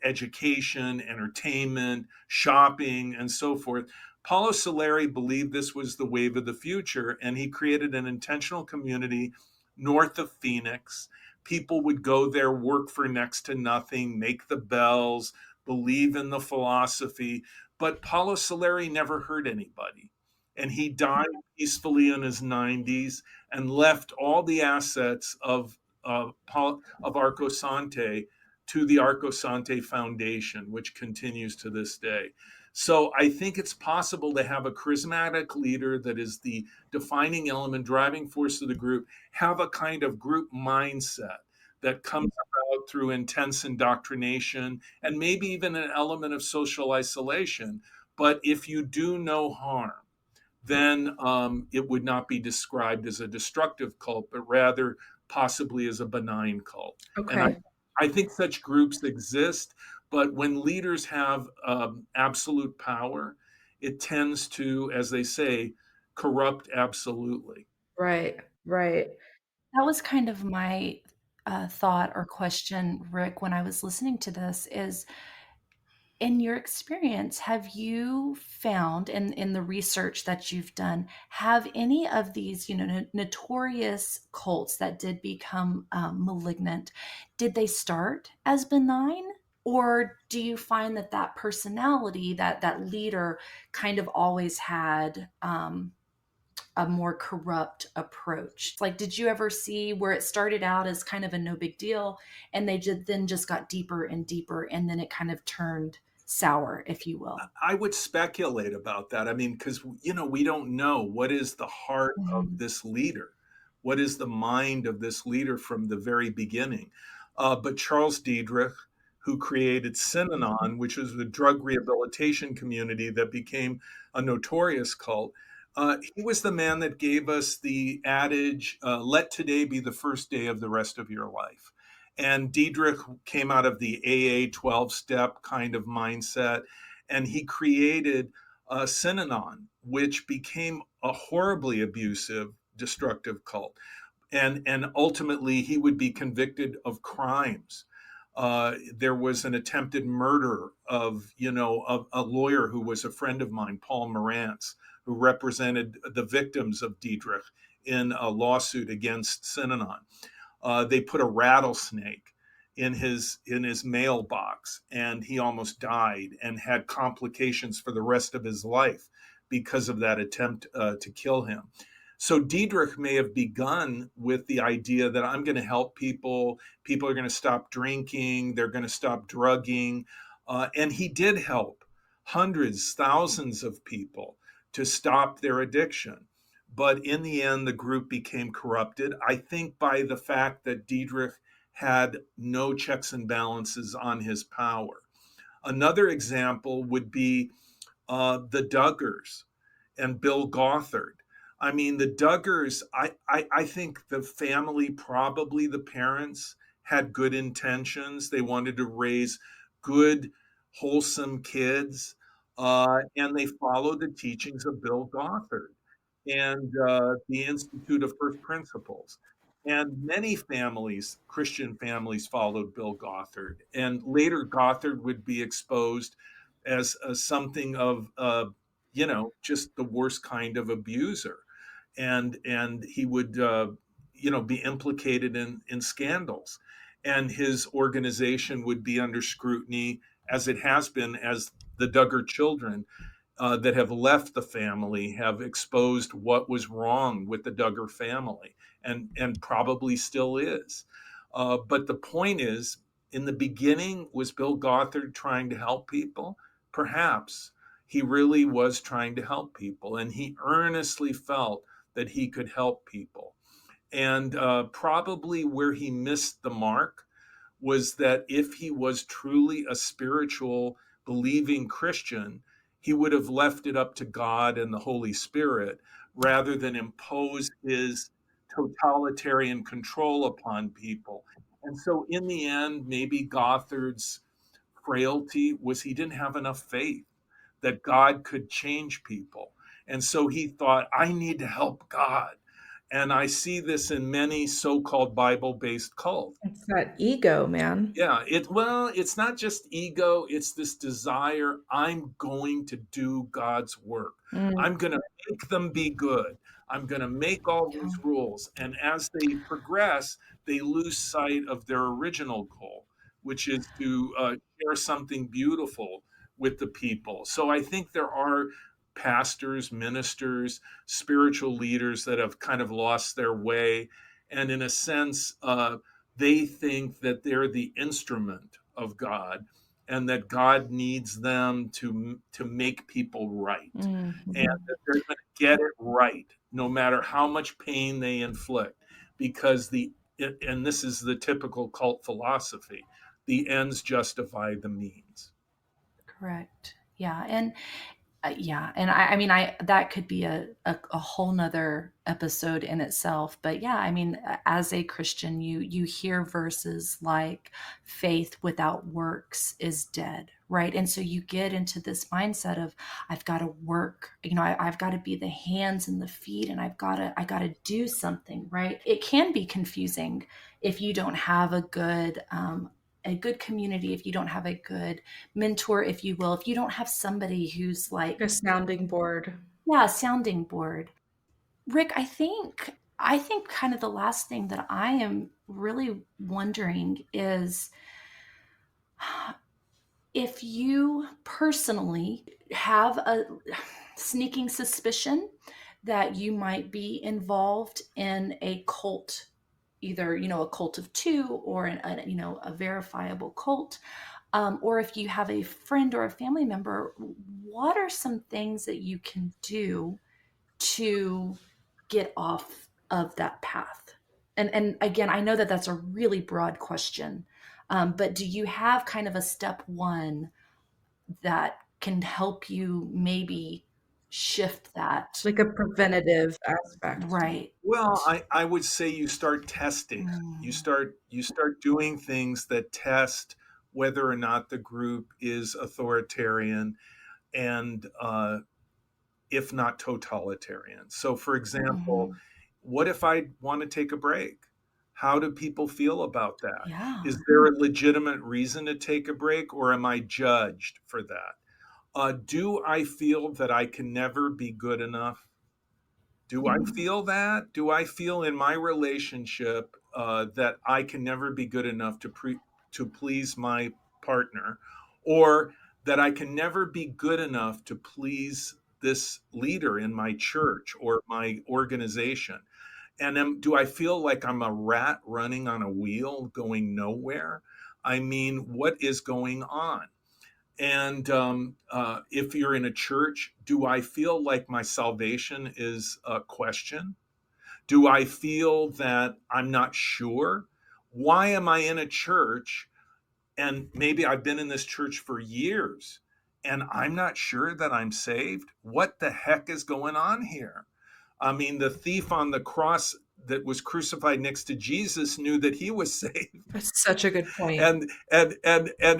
education, entertainment, shopping, and so forth. Paulo Soleri believed this was the wave of the future, and he created an intentional community north of Phoenix. People would go there, work for next to nothing, make the bells, believe in the philosophy. But Paulo Soleri never hurt anybody. And he died peacefully in his 90s and left all the assets of Arcosante to the Arcosante Foundation, which continues to this day. So I think it's possible to have a charismatic leader that is the defining element, driving force of the group, have a kind of group mindset that comes about through intense indoctrination and maybe even an element of social isolation. But if you do no harm, then it would not be described as a destructive cult, but rather possibly as a benign cult. And Okay. I think such groups exist, but when leaders have absolute power, it tends to, as they say, corrupt absolutely. Right. Right. That was kind of my thought or question, Rick, when I was listening to this is in your experience, have you found in the research that you've done, have any of these, notorious cults that did become malignant, did they start as benign? Or do you find that that personality, that leader kind of always had a more corrupt approach? Like, did you ever see where it started out as kind of a no big deal and they then just got deeper and deeper and then it kind of turned sour, if you will? I would speculate about that. I mean, because we don't know what is the heart of Mhm. this leader, what is the mind of this leader from the very beginning. But Charles Diedrich, who created Synanon, which was the drug rehabilitation community that became a notorious cult, he was the man that gave us the adage, "Let today be the first day of the rest of your life." And Diedrich came out of the AA 12-step kind of mindset, and he created Synanon, which became a horribly abusive, destructive cult. And ultimately, he would be convicted of crimes. There was an attempted murder of a lawyer who was a friend of mine, Paul Morantz, who represented the victims of Diedrich in a lawsuit against Synanon. They put a rattlesnake in his mailbox, and he almost died and had complications for the rest of his life because of that attempt to kill him. So Diedrich may have begun with the idea that I'm going to help people. People are going to stop drinking. They're going to stop drugging. And he did help hundreds, thousands of people to stop their addiction. But in the end, the group became corrupted, I think, by the fact that Diedrich had no checks and balances on his power. Another example would be the Duggars and Bill Gothard. I mean, the Duggars, I think the family, probably the parents, had good intentions. They wanted to raise good, wholesome kids, and they followed the teachings of Bill Gothard and the Institute of First Principles. And many families, Christian families, followed Bill Gothard. And later, Gothard would be exposed as something of, just the worst kind of abuser, and he would be implicated in scandals, and his organization would be under scrutiny, as it has been, as the Duggar children that have left the family have exposed what was wrong with the Duggar family, and probably still is. But the point is, in the beginning, was Bill Gothard trying to help people? Perhaps he really was trying to help people, and he earnestly felt that he could help people. And probably where he missed the mark was that if he was truly a spiritual, believing Christian, he would have left it up to God and the Holy Spirit rather than impose his totalitarian control upon people. And so, in the end, maybe Gothard's frailty was he didn't have enough faith that God could change people. And so he thought, I need to help God. And I see this in many so-called Bible-based cults. It's that ego, man. Yeah, it's not just ego, it's this desire, I'm going to do God's work. Mm. I'm going to make them be good. I'm going to make all Yeah. these rules. And as they progress, they lose sight of their original goal, which is to share something beautiful with the people. So I think there are pastors, ministers, spiritual leaders that have kind of lost their way. And in a sense, they think that they're the instrument of God and that God needs them to make people right, and Mhm. that they're going to get it right no matter how much pain they inflict, because and this is the typical cult philosophy, the ends justify the means. Correct. Yeah. And yeah, and I mean, I that could be a whole nother episode in itself. But yeah, I mean, as a Christian, you hear verses like "faith without works is dead," right? And so you get into this mindset of I've got to work, I've got to be the hands and the feet, and I got to do something, right? It can be confusing if you don't have a good community, if you don't have a good mentor, if you will, if you don't have somebody who's like, A sounding board. yeah, a sounding board. Rick, I think kind of the last thing that I am really wondering is if you personally have a sneaking suspicion that you might be involved in a cult, either a cult of two, or a verifiable cult, or if you have a friend or a family member, what are some things that you can do to get off of that path? And again, I know that that's a really broad question, but do you have kind of a step one that can help you maybe shift that? Like a preventative aspect. Right. Well, I would say you start testing it. Mm, You start doing things that test whether or not the group is authoritarian and if not totalitarian. So, for example, mhm. what if I want to take a break? How do people feel about that? Yeah. Is there a legitimate reason to take a break, or am I judged for that? Do I feel that I can never be good enough? Do I Mhm. feel that? Do I feel in my relationship that I can never be good enough to please my partner, or that I can never be good enough to please this leader in my church or my organization? And do I feel like I'm a rat running on a wheel going nowhere? I mean, what is going on? And if you're in a church, do I feel like my salvation is a question? Do I feel that I'm not sure? Why am I in a church? And maybe I've been in this church for years and I'm not sure that I'm saved. What the heck is going on here? I mean, the thief on the cross that was crucified next to Jesus knew that he was saved. That's such a good point. And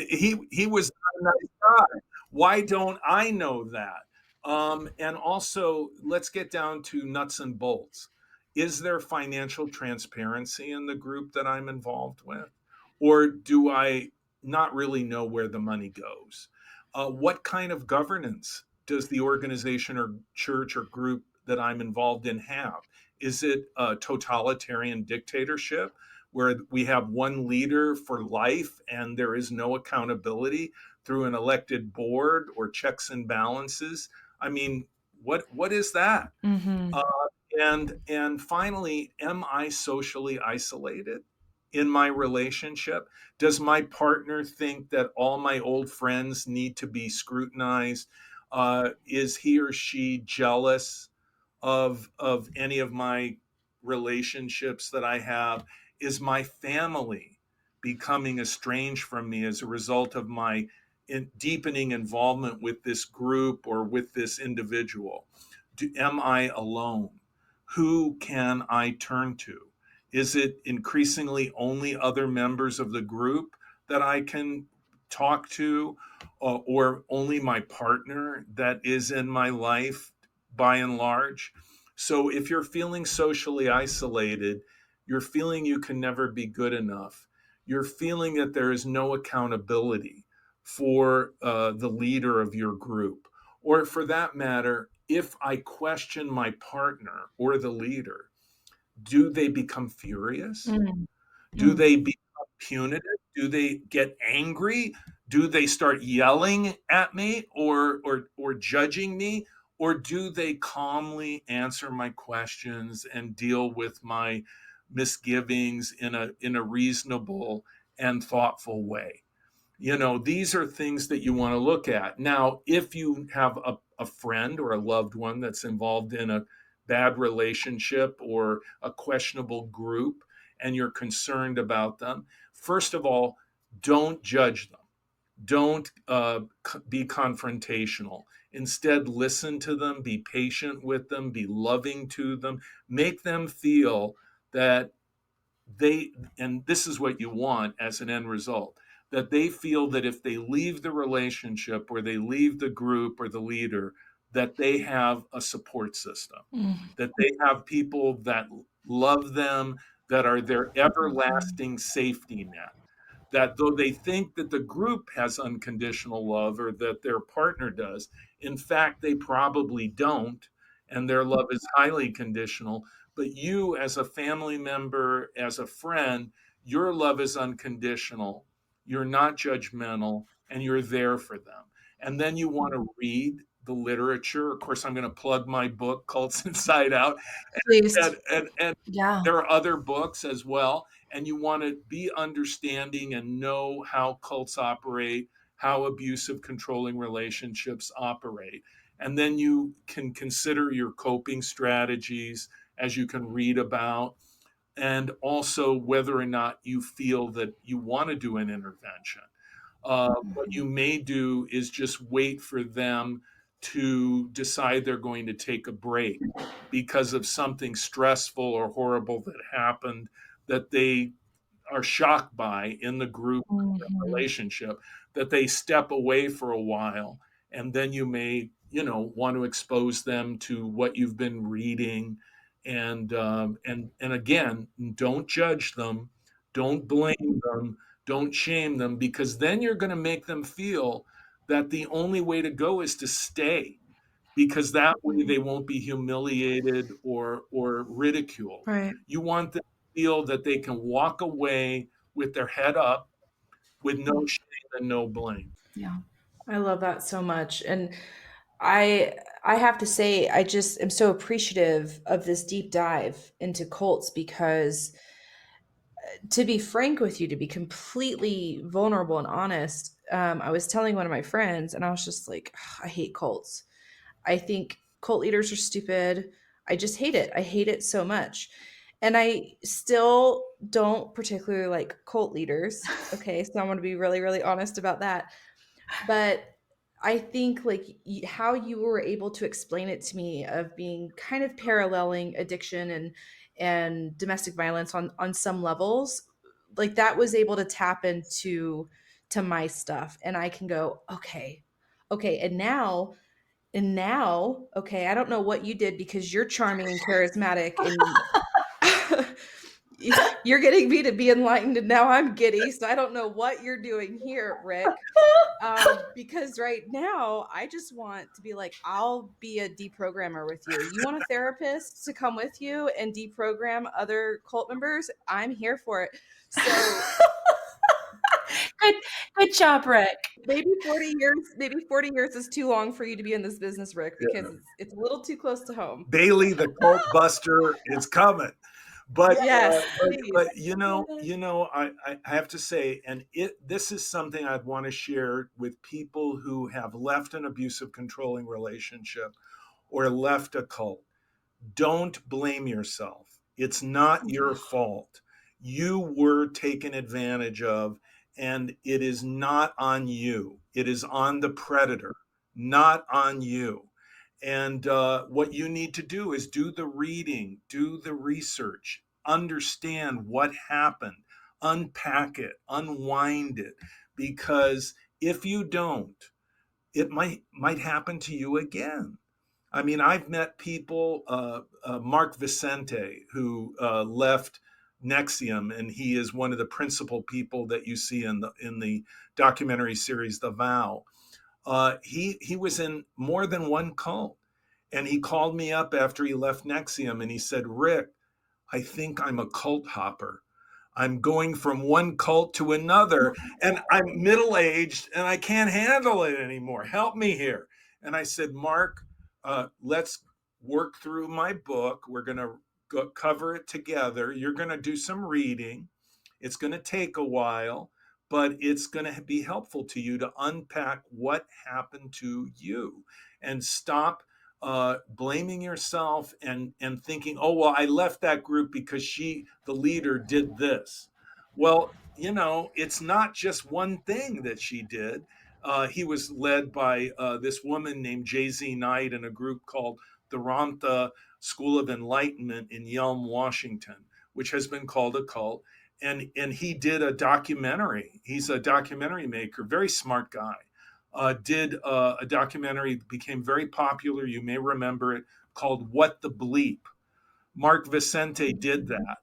he was a nice guy. Why don't I know that? And also, let's get down to nuts and bolts. Is there financial transparency in the group that I'm involved with? Or do I not really know where the money goes? What kind of governance does the organization or church or group that I'm involved in have? Is it a totalitarian dictatorship where we have one leader for life and there is no accountability through an elected board or checks and balances? I mean, what is that? Mm-hmm. Uh, and finally, am I socially isolated in my relationship? Does my partner think that all my old friends need to be scrutinized? Is he or she jealous of any of my relationships that I have? Is my family becoming estranged from me as a result of my deepening involvement with this group or with this individual? Am I alone? Who can I turn to? Is it increasingly only other members of the group that I can talk to, or only my partner that is in my life by and large? So if you're feeling socially isolated, you're feeling you can never be good enough, you're feeling that there is no accountability for the leader of your group, or for that matter, if I question my partner or the leader, do they become furious? Do Mm-hmm. they become punitive? Do they get angry? Do they start yelling at me or judging me? Or do they calmly answer my questions and deal with my misgivings in a reasonable and thoughtful way? These are things that you want to look at. Now, if you have a friend or a loved one that's involved in a bad relationship or a questionable group and you're concerned about them, first of all, don't judge them. Don't be confrontational. Instead, listen to them, be patient with them, be loving to them, make them feel that they, and this is what you want as an end result, that they feel that if they leave the relationship or they leave the group or the leader, that they have a support system, that they have people that love them, that are their everlasting safety net, that though they think that the group has unconditional love or that their partner does, in fact, they probably don't, and their love is highly conditional. But you, as a family member, as a friend, your love is unconditional. You're not judgmental, and you're there for them. And then you want to read the literature. Of course, I'm going to plug my book, Cults Inside Out, Please. and Yeah. there are other books as well, and you want to be understanding and know how cults operate, how abusive controlling relationships operate, and then you can consider your coping strategies as you can read about, and also whether or not you feel that you want to do an intervention. What you may do is just wait for them to decide they're going to take a break because of something stressful or horrible that happened that they are shocked by in the group Mm-hmm. relationship, that they step away for a while, and then you may want to expose them to what you've been reading, and again, don't judge them, don't blame them, don't shame them, because then you're going to make them feel that the only way to go is to stay, because that way they won't be humiliated or ridiculed. Right. You want them to feel that they can walk away with their head up, with no shame and no blame. Yeah. I love that so much. And I I have to say I just am so appreciative of this deep dive into cults because to be frank with you, to be completely vulnerable and honest, I was telling one of my friends and I was just like, I hate cults. I think cult leaders are stupid. I just hate it. I hate it so much. And I still don't particularly like cult leaders. Okay. So I want to be really, really honest about that. But I think like how you were able to explain it to me of being kind of paralleling addiction and domestic violence on some levels, like that was able to tap into to my stuff, and I can go, okay, okay, and now, okay, I don't know what you did because you're charming and charismatic and you're getting me to be enlightened, and now I'm giddy. So I don't know what you're doing here, Rick. Because right now I just want to be like, I'll be a deprogrammer with you. You want a therapist to come with you and deprogram other cult members? I'm here for it. So Good, good job, Rick. maybe 40 years is too long for you to be in this business, Rick, because it's a little too close to home. Bailey, the cult buster, is coming. But Yes, but please. I have to say, and this is something I'd want to share with people who have left an abusive, controlling relationship or left a cult. Don't blame yourself. It's not your fault. You were taken advantage of, and it is not on you. It is on the predator, not on you. And what you need to do is do the reading, do the research, understand what happened, unpack it, unwind it, because if you don't, it might happen to you again. I mean, I've met people, Mark Vicente, who left Nexium, and he is one of the principal people that you see in the documentary series The Vow. He was in more than one cult, and he called me up after he left Nexium, and he said, "Rick, I think I'm a cult hopper. I'm going from one cult to another, and I'm middle aged and I can't handle it anymore. Help me here." And I said, "Mark, let's work through my book. We're going to cover it together. You're going to do some reading. It's going to take a while, but it's going to be helpful to you to unpack what happened to you and stop blaming yourself and thinking, oh, well, I left that group because the leader, did this. Well, it's not just one thing that she did. He was led by this woman named J.Z. Knight in a group called the Ramtha School of Enlightenment in Yelm, Washington, which has been called a cult. And he did a documentary. He's a documentary maker, very smart guy. Did a documentary that became very popular. You may remember it, called What the Bleep. Mark Vicente did that,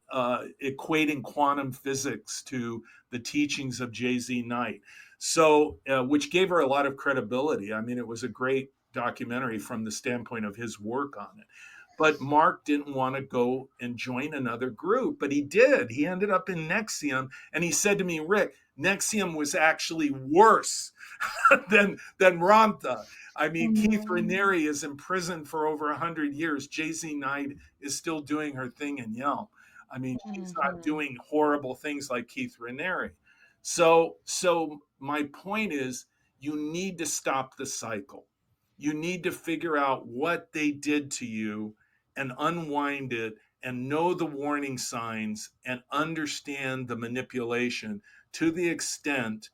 equating quantum physics to the teachings of J.Z. Knight. So, which gave her a lot of credibility. I mean, it was a great documentary from the standpoint of his work on it. But Mark didn't want to go and join another group, but he did. He ended up in Nexium, and he said to me, "Rick, Nexium was actually worse than Ramtha. I mean, Keith Raniere is imprisoned for over 100 years. J.Z. Knight is still doing her thing in Yelm. I mean, she's not doing horrible things like Keith Raniere. So my point is, you need to stop the cycle. You need to figure out what they did to you and unwind it and know the warning signs and understand the manipulation to the extent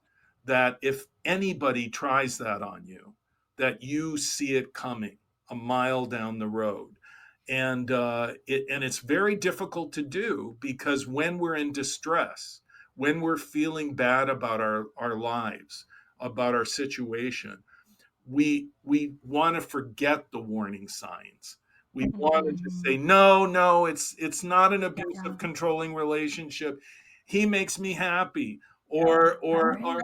that if anybody tries that on you, that you see it coming a mile down the road. And it's very difficult to do, because when we're in distress, when we're feeling bad about our lives, about our situation, we want to forget the warning signs. We want to just say, no, it's not an abusive, controlling relationship. He makes me happy. Or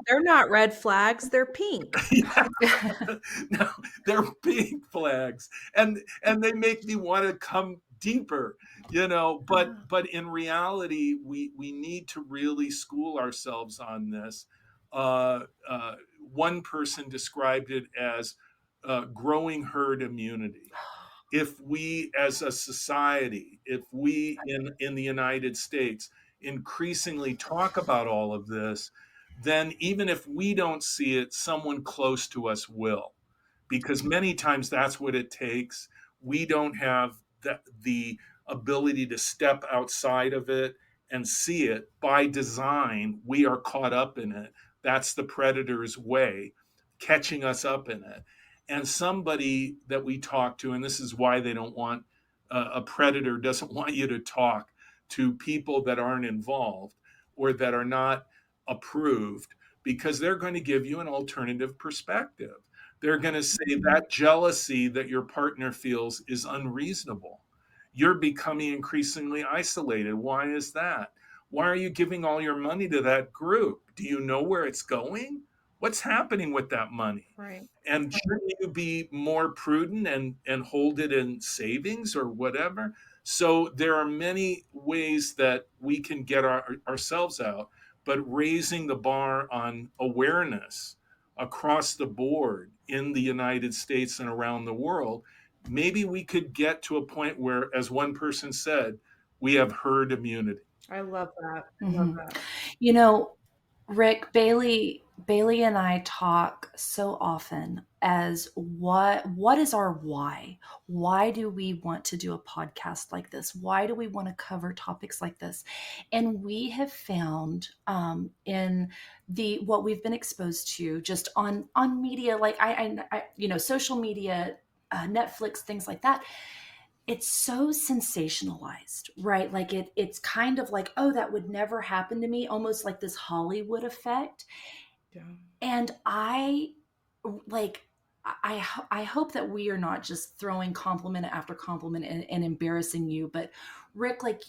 They're not red flags, they're pink. no, they're pink flags, and they make me want to come deeper, but in reality, we need to really school ourselves on this. One person described it as growing herd immunity. If we as a society, if we in the United States increasingly talk about all of this, then even if we don't see it, someone close to us will. Because many times that's what it takes. We don't have the ability to step outside of it and see it. By design, we are caught up in it. That's the predator's way. catching us up in it. And somebody that we talk to, and this is why they don't want, a predator doesn't want you to talk to people that aren't involved or that are not approved, because they're going to give you an alternative perspective. They're going to say that jealousy that your partner feels is unreasonable. You're becoming increasingly isolated. Why is that? Why are you giving all your money to that group? Do you know where it's going? What's happening with that money? Right. And shouldn't you be more prudent and hold it in savings or whatever? So there are many ways that we can get ourselves out, but raising the bar on awareness across the board in the United States and around the world, maybe we could get to a point where, as one person said, we have herd immunity. I love that. I love Mhm. that. You know, Rick, Bailey and I talk so often as what is our why? Why do we want to do a podcast like this? Why do we want to cover topics like this? And we have found in the what we've been exposed to just on media, like social media, Netflix, things like that, it's so sensationalized, right? Like it's kind of like, oh, that would never happen to me, almost like this Hollywood effect. Yeah. And like I hope that we are not just throwing compliment after compliment and embarrassing you, but Rick, like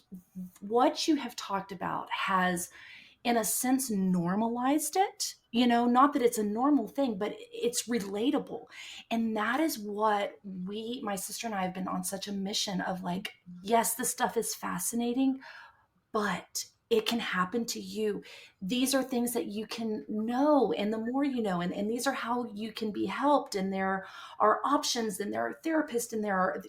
what you have talked about has in a sense normalized it, not that it's a normal thing, but it's relatable. And that is what my sister and I have been on such a mission of, like, yes, this stuff is fascinating, but it can happen to you. These are things that you can know, and the more you know, and these are how you can be helped. And there are options, and there are therapists, and there are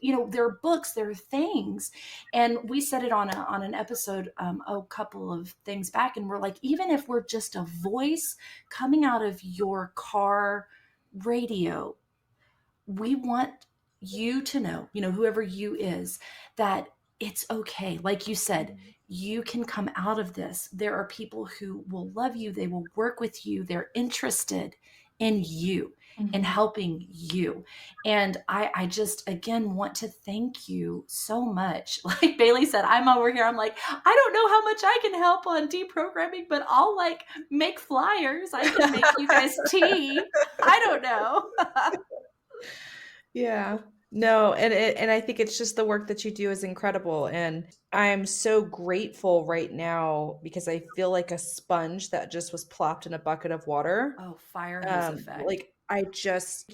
books, there are things. And we said it on an episode a couple of things back, and we're like, even if we're just a voice coming out of your car radio, we want you to know, whoever you is, that it's okay. Like you said, you can come out of this. There are people who will love you. They will work with you. They're interested in you and helping you. And I just, again, want to thank you so much. Like Bailey said, I'm over here. I'm like, I don't know how much I can help on deprogramming, but I'll like make flyers. I can make you guys tea. I don't know. Yeah. No, and I think it's just the work that you do is incredible. And I'm so grateful right now because I feel like a sponge that just was plopped in a bucket of water. Oh, fire hose effect.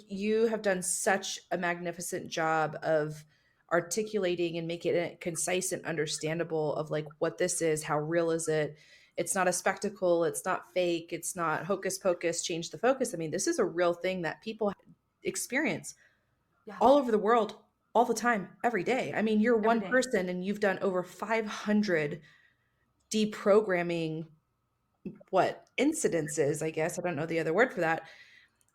You have done such a magnificent job of articulating and making it concise and understandable of like what this is, how real is it? It's not a spectacle, it's not fake, it's not hocus pocus, change the focus. I mean, this is a real thing that people experience all over the world, all the time, every day. I mean, you're one person and you've done over 500 deprogramming incidences, I guess. I don't know the other word for that.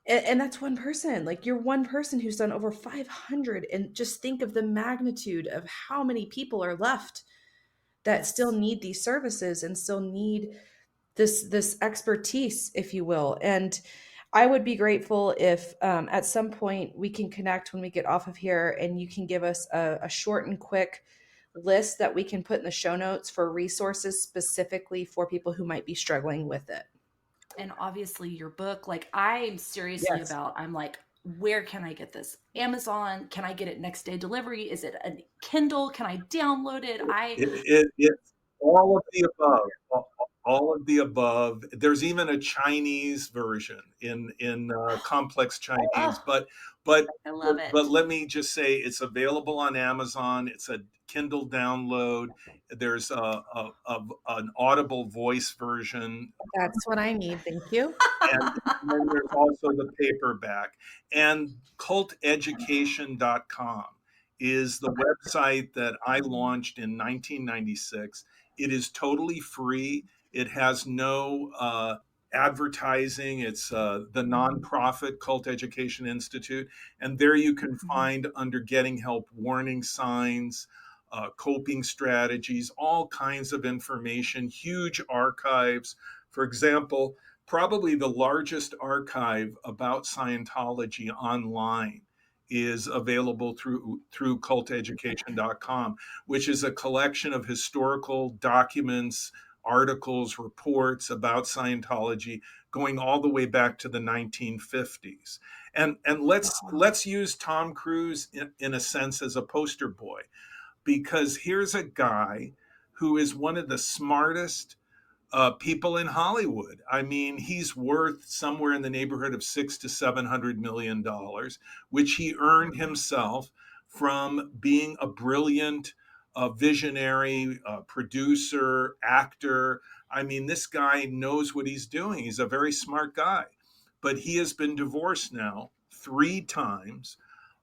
And that's one person. Like you're one person who's done over 500, and just think of the magnitude of how many people are left that still need these services and still need this expertise, if you will. And I would be grateful if at some point we can connect when we get off of here, and you can give us a short and quick list that we can put in the show notes for resources specifically for people who might be struggling with it. And obviously your book, like I'm seriously about, I'm like, where can I get this? Amazon? Can I get it next day delivery? Is it a Kindle? Can I download it? It's all of the above. All of the above. There's even a Chinese version in complex Chinese, but I love it. But let me just say, it's available on Amazon. It's a Kindle download. There's an Audible voice version. That's what I need. Thank you. And then there's also the paperback. And culteducation.com is the website that I launched in 1996. It is totally free. It has no advertising. It's the nonprofit Cult Education Institute. And there you can find, under Getting Help, warning signs, coping strategies, all kinds of information, huge archives. For example, probably the largest archive about Scientology online is available through culteducation.com, which is a collection of historical documents, articles, reports about Scientology going all the way back to the 1950s. And let's use Tom Cruise in a sense as a poster boy, because here's a guy who is one of the smartest people in Hollywood. I mean, he's worth somewhere in the neighborhood of $600 to $700 million, which he earned himself from being a brilliant visionary producer, actor. I mean, this guy knows what he's doing. He's a very smart guy, but he has been divorced now 3 times,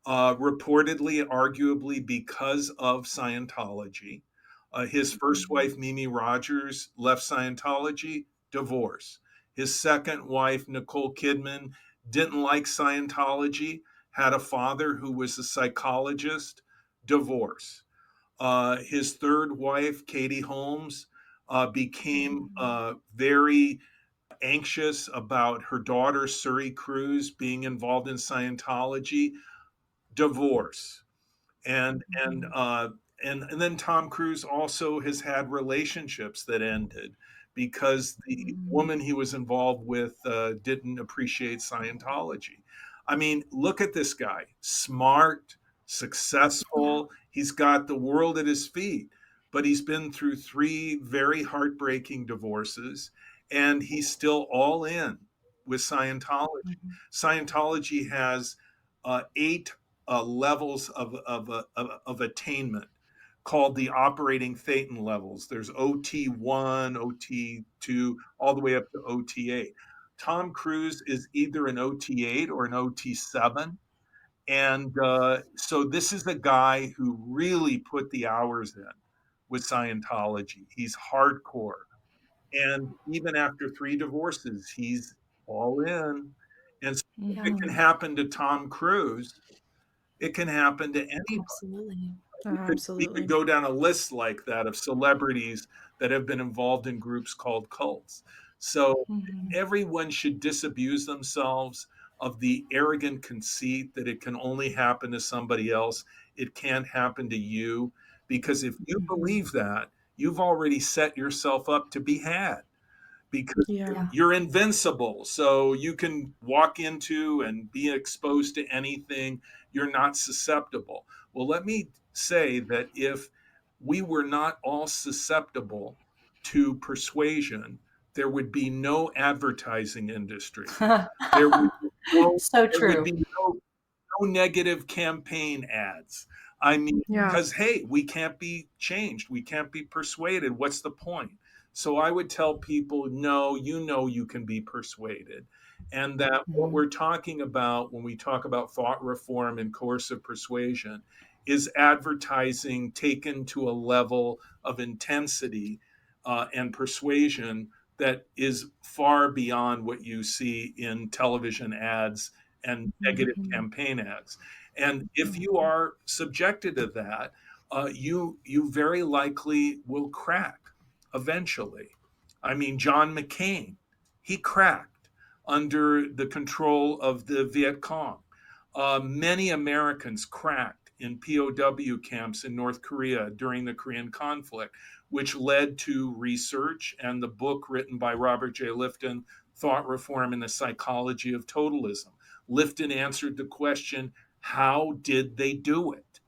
reportedly, arguably because of Scientology. His first wife, Mimi Rogers, left Scientology, divorce. His second wife, Nicole Kidman, didn't like Scientology, had a father who was a psychologist, divorce. His third wife, Katie Holmes, became very anxious about her daughter, Suri Cruz, being involved in Scientology, divorce. And then Tom Cruise also has had relationships that ended because the woman he was involved with didn't appreciate Scientology. I mean, look at this guy, smart, successful. He's got the world at his feet, but he's been through 3 very heartbreaking divorces, and he's still all in with Scientology. Scientology has 8 levels of attainment called the operating Thetan levels. There's OT1, OT2, all the way up to OT8. Tom Cruise is either an OT8 or an OT7. And so this is a guy who really put the hours in with Scientology. He's hardcore. And even after 3 divorces, he's all in. And so if it can happen to Tom Cruise, it can happen to anybody. Absolutely. We could go down a list like that of celebrities that have been involved in groups called cults. So everyone should disabuse themselves of the arrogant conceit that it can only happen to somebody else. It can't happen to you. Because if you believe that, you've already set yourself up to be had, because you're invincible. So you can walk into and be exposed to anything. You're not susceptible. Well, let me say that if we were not all susceptible to persuasion, there would be no advertising industry. There would be no, So there would true. be no negative campaign ads. I mean, because, hey, we can't be changed. We can't be persuaded. What's the point? So I would tell people, no, you can be persuaded. And that what we're talking about when we talk about thought reform and coercive persuasion is advertising taken to a level of intensity and persuasion that is far beyond what you see in television ads and negative campaign ads. And if you are subjected to that, you very likely will crack eventually. I mean, John McCain, he cracked under the control of the Viet Cong. Many Americans cracked in POW camps in North Korea during the Korean conflict, which led to research and the book written by Robert J. Lifton, Thought Reform and the Psychology of Totalism. Lifton answered the question, how did they do it?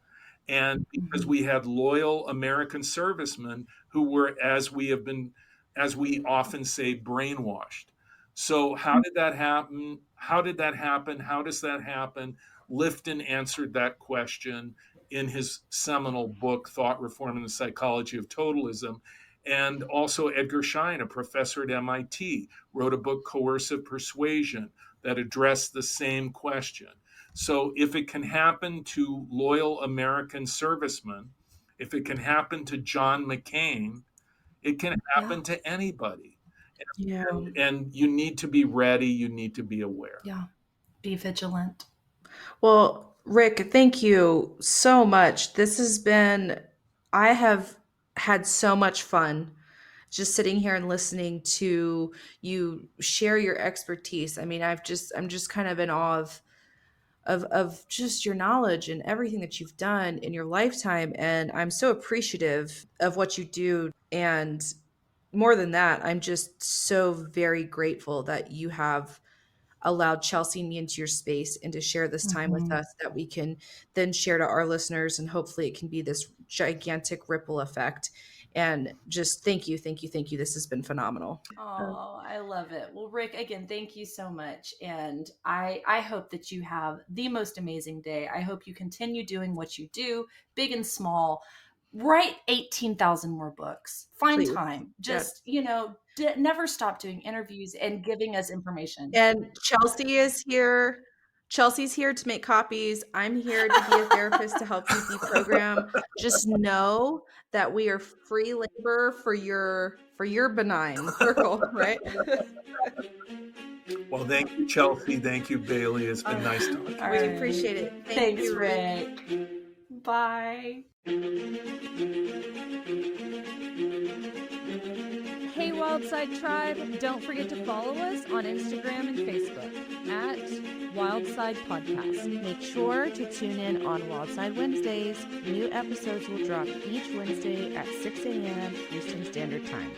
And because we had loyal American servicemen who were, as we often say, brainwashed. So how did that happen? How did that happen? How does that happen? Lifton answered that question in his seminal book, Thought Reform and the Psychology of Totalism. And also Edgar Schein, a professor at MIT, wrote a book, Coercive Persuasion, that addressed the same question. So if it can happen to loyal American servicemen, if it can happen to John McCain, it can happen to anybody. And you need to be ready. You need to be aware. Yeah. Be vigilant. Well, Rick, thank you so much. I have had so much fun just sitting here and listening to you share your expertise. I mean, I'm just kind of in awe of just your knowledge and everything that you've done in your lifetime. And I'm so appreciative of what you do. And more than that, I'm just so very grateful that you have allowed Chelsea and me into your space and to share this time with Mhm. us that we can then share to our listeners. And hopefully it can be this gigantic ripple effect. And just thank you, thank you, thank you. This has been phenomenal. Oh, I love it. Well, Rick, again, thank you so much. And I hope that you have the most amazing day. I hope you continue doing what you do, big and small. Write 18,000 more books. Find Please. time. Yeah. Just, never stop doing interviews and giving us information. And Chelsea is here. Chelsea's here to make copies. I'm here to be a therapist to help you deprogram. Just know that we are free labor for your benign circle, right? Well, thank you, Chelsea. Thank you, Bailey. It's been nice talking. We All right. appreciate it. Thank Thanks, you, Rick. Bye. Hey, Wildside Tribe, don't forget to follow us on Instagram and Facebook at Wildside Podcast. Make sure to tune in on Wildside Wednesdays. New episodes will drop each Wednesday at 6 a.m. Eastern Standard Time.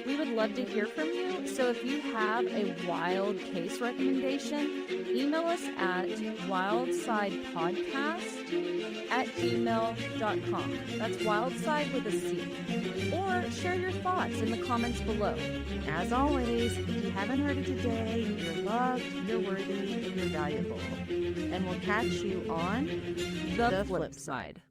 We would love to hear from you, so if you have a wild case recommendation, email us at wildsidepodcast@gmail.com. That's wildside with a C. Or share your thoughts in the comments below. As always, if you haven't heard it today, you're loved, you're worthy, and you're valuable. And we'll catch you on the flip side.